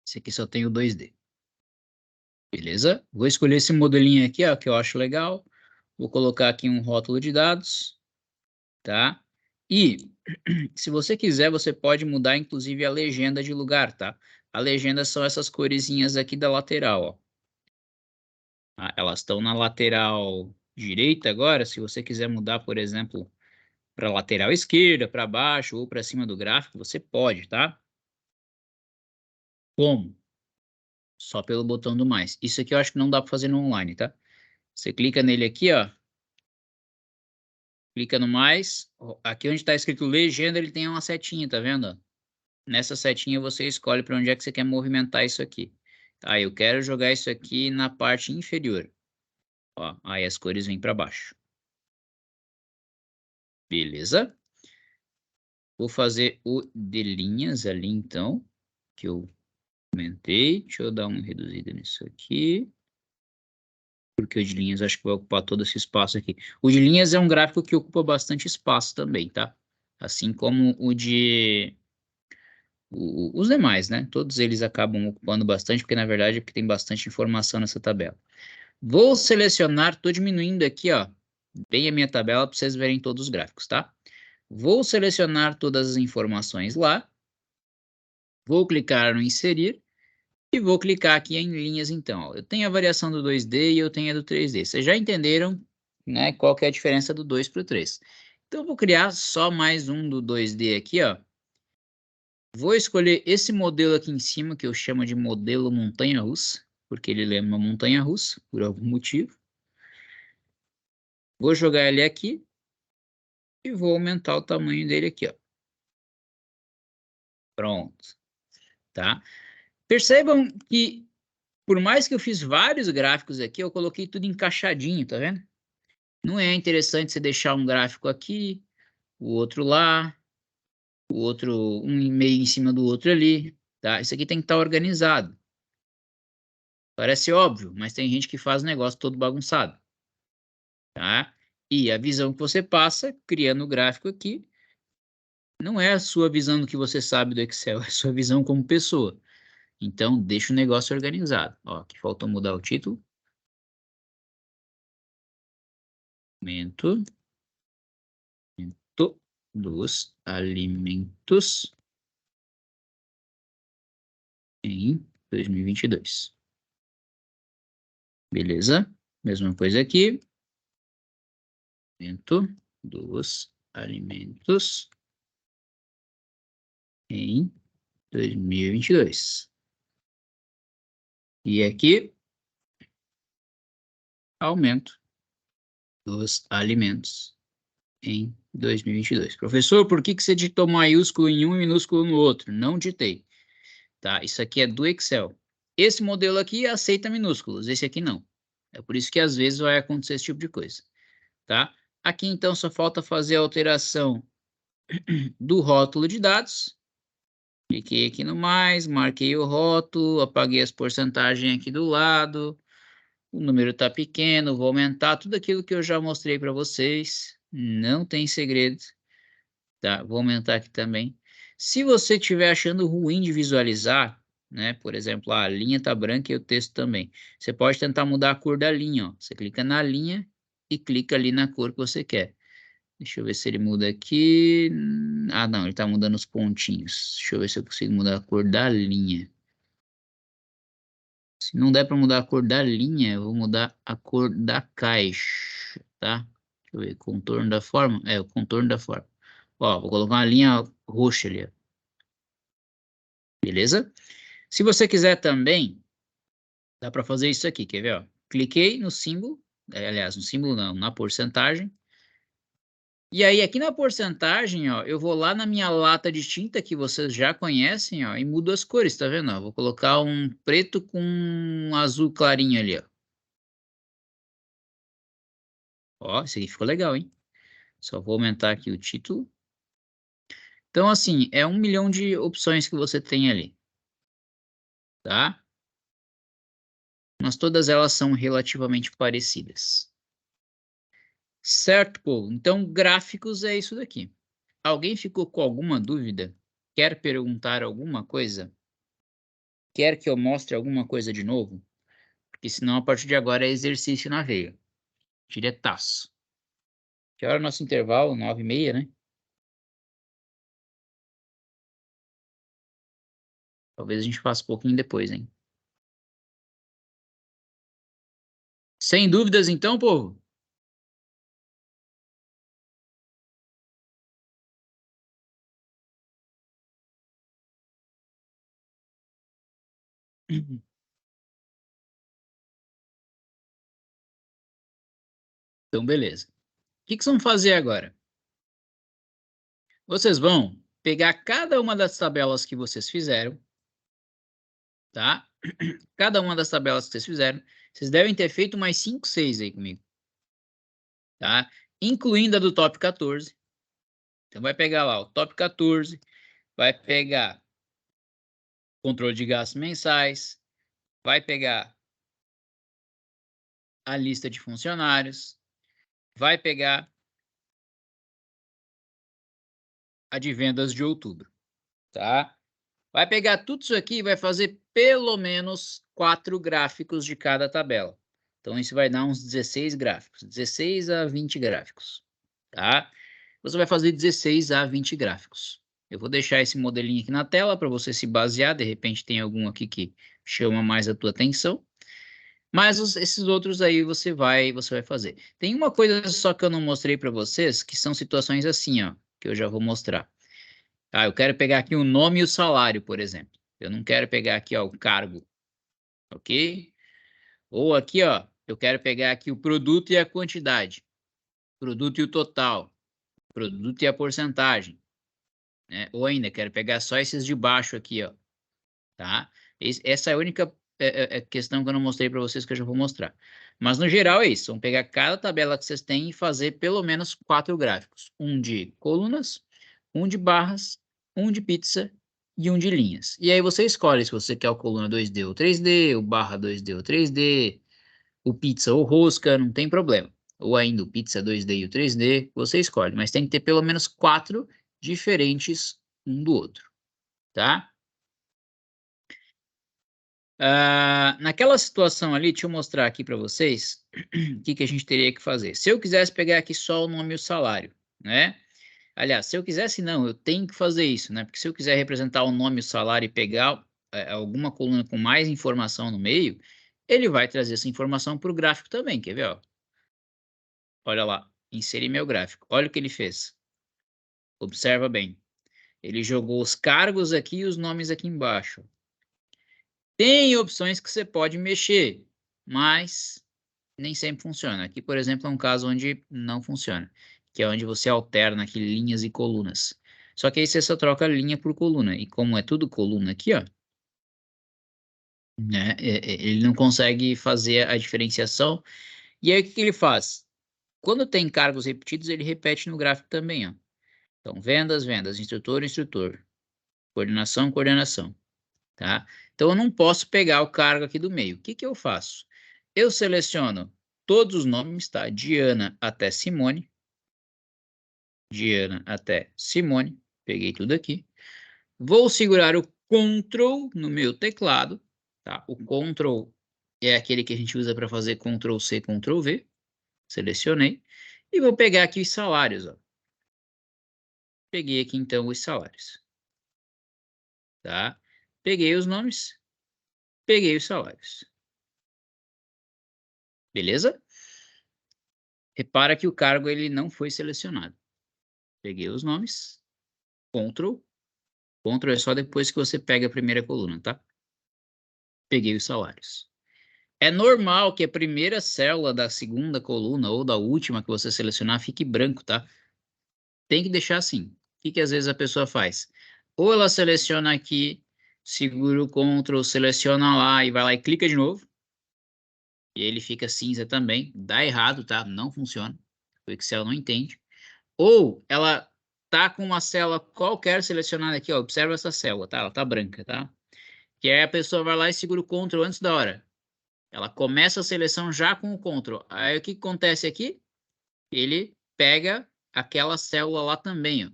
Esse aqui só tem o 2D. Beleza? Vou escolher esse modelinho aqui, ó, que eu acho legal. Vou colocar aqui um rótulo de dados, tá? E, se você quiser, você pode mudar, inclusive, a legenda de lugar, tá? A legenda são essas coresinhas aqui da lateral, ó. Ah, elas estão na lateral direita agora. Se você quiser mudar, por exemplo, para a lateral esquerda, para baixo ou para cima do gráfico, você pode, tá? Como? Só pelo botão do mais. Isso aqui eu acho que não dá para fazer no online, tá? Você clica nele aqui, ó. Clica no mais. Aqui onde está escrito legenda, ele tem uma setinha, tá vendo? Nessa setinha você escolhe para onde é que você quer movimentar isso aqui. Tá, eu quero jogar isso aqui na parte inferior. Ó, aí as cores vêm para baixo. Beleza? Vou fazer o de linhas ali, então, que eu comentei. Deixa eu dar uma reduzida nisso aqui. Porque o de linhas acho que vai ocupar todo esse espaço aqui. O de linhas é um gráfico que ocupa bastante espaço também, tá? Assim como o de... os demais, né? Todos eles acabam ocupando bastante, porque na verdade é porque tem bastante informação nessa tabela. Vou selecionar, estou diminuindo aqui, ó, bem a minha tabela para vocês verem todos os gráficos, tá? Vou selecionar todas as informações lá. Vou clicar no inserir. E vou clicar aqui em linhas, então. Ó. Eu tenho a variação do 2D e eu tenho a do 3D. Vocês já entenderam, né, qual que é a diferença do 2 para o 3. Então, eu vou criar só mais um do 2D aqui, ó. Vou escolher esse modelo aqui em cima, que eu chamo de modelo montanha-russa, porque ele lembra uma montanha-russa, por algum motivo. Vou jogar ele aqui e vou aumentar o tamanho dele aqui, ó. Pronto. Tá? Percebam que, por mais que eu fiz vários gráficos aqui, eu coloquei tudo encaixadinho, tá vendo? Não é interessante você deixar um gráfico aqui, o outro lá, o outro um meio em cima do outro ali, tá? Isso aqui tem que estar organizado. Parece óbvio, mas tem gente que faz o negócio todo bagunçado, tá? E a visão que você passa, criando o gráfico aqui, não é a sua visão do que você sabe do Excel, é a sua visão como pessoa. Então, deixa o negócio organizado. Ó, aqui faltou mudar o título. Aumento dos alimentos em 2022. Beleza? Mesma coisa aqui. Aumento dos alimentos em 2022. E aqui, aumento dos alimentos em 2022. Professor, por que você digitou maiúsculo em um e minúsculo no outro? Não digitei. Tá? Isso aqui é do Excel. Esse modelo aqui aceita minúsculos, esse aqui não. É por isso que às vezes vai acontecer esse tipo de coisa. Tá? Aqui então só falta fazer a alteração do rótulo de dados. Cliquei aqui no mais, marquei o rótulo, apaguei as porcentagens aqui do lado. O número está pequeno, vou aumentar tudo aquilo que eu já mostrei para vocês. Não tem segredo. Tá? Vou aumentar aqui também. Se você estiver achando ruim de visualizar, né? Por exemplo, a linha está branca e o texto também. Você pode tentar mudar a cor da linha, ó. Você clica na linha e clica ali na cor que você quer. Deixa eu ver se ele muda aqui. Ah, não, ele está mudando os pontinhos. Deixa eu ver se eu consigo mudar a cor da linha. Se não der para mudar a cor da linha, eu vou mudar a cor da caixa, tá? Deixa eu ver, contorno da forma. É, o contorno da forma. Ó, vou colocar uma linha roxa ali, ó. Beleza? Se você quiser também, dá para fazer isso aqui, quer ver, ó? Cliquei no símbolo, aliás, no símbolo não, na porcentagem. E aí, aqui na porcentagem, ó, eu vou lá na minha lata de tinta que vocês já conhecem, ó, e mudo as cores, tá vendo? Ó, vou colocar um preto com um azul clarinho ali, ó. Ó, esse aqui ficou legal, hein? Só vou aumentar aqui o título. Então, assim, é 1 milhão de opções que você tem ali, tá? Mas todas elas são relativamente parecidas. Certo, povo? Então, gráficos é isso daqui. Alguém ficou com alguma dúvida? Quer perguntar alguma coisa? Quer que eu mostre alguma coisa de novo? Porque senão, a partir de agora, é exercício na veia. Diretaço. Que hora é o nosso intervalo? 9h30, né? Talvez a gente faça um pouquinho depois, hein? Sem dúvidas, então, povo? Então, beleza. O que vocês vão fazer agora? Vocês vão pegar cada uma das tabelas que vocês fizeram, tá? Cada uma das tabelas que vocês fizeram. Vocês devem ter feito mais 5, 6 aí comigo, tá? Incluindo a do top 14. Então, vai pegar lá o top 14, vai pegar controle de gastos mensais, vai pegar a lista de funcionários, vai pegar a de vendas de outubro, tá? Vai pegar tudo isso aqui e vai fazer pelo menos 4 gráficos de cada tabela. Então, isso vai dar uns 16 gráficos, 16 a 20 gráficos, tá? Você vai fazer 16 a 20 gráficos. Eu vou deixar esse modelinho aqui na tela para você se basear, de repente tem algum aqui que chama mais a tua atenção. Mas esses outros aí você vai fazer. Tem uma coisa só que eu não mostrei para vocês, que são situações assim, ó, que eu já vou mostrar. Ah, eu quero pegar aqui o nome e o salário, por exemplo. Eu não quero pegar aqui, ó, o cargo, ok? Ou aqui, ó, eu quero pegar aqui o produto e a quantidade, produto e o total, produto e a porcentagem, né? Ou ainda, quero pegar só esses de baixo aqui, ó, tá? Essa é a única questão que eu não mostrei para vocês, que eu já vou mostrar. Mas, no geral, é isso. Vamos pegar cada tabela que vocês têm e fazer pelo menos 4 gráficos. Um de colunas, um de barras, um de pizza e um de linhas. E aí você escolhe se você quer o coluna 2D ou 3D, o barra 2D ou 3D, o pizza ou rosca, não tem problema. Ou ainda o pizza 2D e o 3D, você escolhe. Mas tem que ter pelo menos 4 diferentes um do outro, tá? Naquela situação ali, deixa eu mostrar aqui para vocês o que a gente teria que fazer. Se eu quisesse pegar aqui só o nome e o salário, né? Aliás, se eu quisesse, não, eu tenho que fazer isso, né? Porque se eu quiser representar o nome e o salário e pegar alguma coluna com mais informação no meio, ele vai trazer essa informação para o gráfico também, quer ver, ó? Olha lá, inseri meu gráfico. Olha o que ele fez. Observa bem. Ele jogou os cargos aqui e os nomes aqui embaixo. Tem opções que você pode mexer, mas nem sempre funciona. Aqui, por exemplo, é um caso onde não funciona, que é onde você alterna aqui linhas e colunas. Só que aí você só troca linha por coluna. E como é tudo coluna aqui, ó, né, ele não consegue fazer a diferenciação. E aí, o que ele faz? Quando tem cargos repetidos, ele repete no gráfico também, ó. Então, vendas, vendas, instrutor, instrutor, coordenação, coordenação, tá? Então, eu não posso pegar o cargo aqui do meio. O que que eu faço? Eu seleciono todos os nomes, tá? Diana até Simone. Diana até Simone. Peguei tudo aqui. Vou segurar o Ctrl no meu teclado, tá? O Ctrl é aquele que a gente usa para fazer Ctrl C, Ctrl V. Selecionei. E vou pegar aqui os salários, ó. Peguei aqui, então, os salários. Tá? Peguei os nomes. Peguei os salários. Beleza? Repara que o cargo ele não foi selecionado. Peguei os nomes. Ctrl. Ctrl é só depois que você pega a primeira coluna, tá? Peguei os salários. É normal que a primeira célula da segunda coluna ou da última que você selecionar fique branco, tá? Tem que deixar assim. O que às vezes a pessoa faz? Ou ela seleciona aqui, segura o Ctrl, seleciona lá e vai lá e clica de novo. E ele fica cinza também. Dá errado, tá? Não funciona. O Excel não entende. Ou ela tá com uma célula qualquer selecionada aqui, ó. Observa essa célula, tá? Ela tá branca, tá? Que aí a pessoa vai lá e segura o Ctrl antes da hora. Ela começa a seleção já com o Ctrl. Aí o que acontece aqui? Ele pega aquela célula lá também, ó.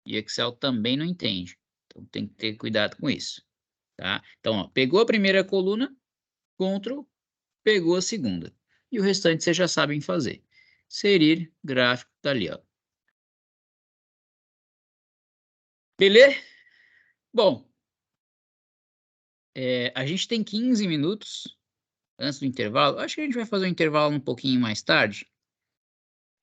E o Excel também não entende. Então tem que ter cuidado com isso, tá? Então, ó, pegou a primeira coluna, Ctrl, pegou a segunda. E o restante vocês já sabem fazer. Inserir gráfico, tá ali, ó. Beleza? Bom, a gente tem 15 minutos antes do intervalo. Acho que a gente vai fazer um intervalo um pouquinho mais tarde,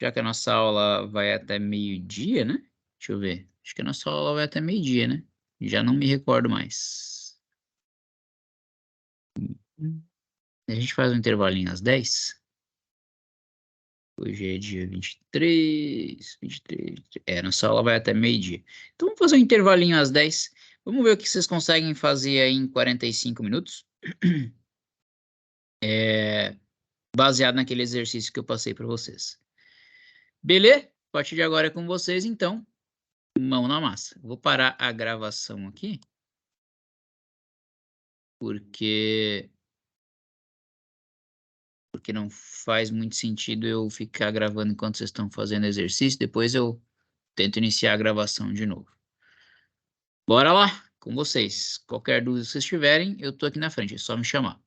já que a nossa aula vai até meio-dia, né? Deixa eu ver. Acho que a nossa aula vai até meio-dia, né? Já não me recordo mais. A gente faz um intervalinho às 10. Hoje é dia 23. Nossa aula vai até meio-dia. Então vamos fazer um intervalinho às 10. Vamos ver o que vocês conseguem fazer aí em 45 minutos. Baseado naquele exercício que eu passei para vocês. Beleza? A partir de agora é com vocês, então. Mão na massa. Vou parar a gravação aqui. Porque não faz muito sentido eu ficar gravando enquanto vocês estão fazendo exercício. Depois eu tento iniciar a gravação de novo. Bora lá, com vocês. Qualquer dúvida que vocês tiverem, eu tô aqui na frente, é só me chamar.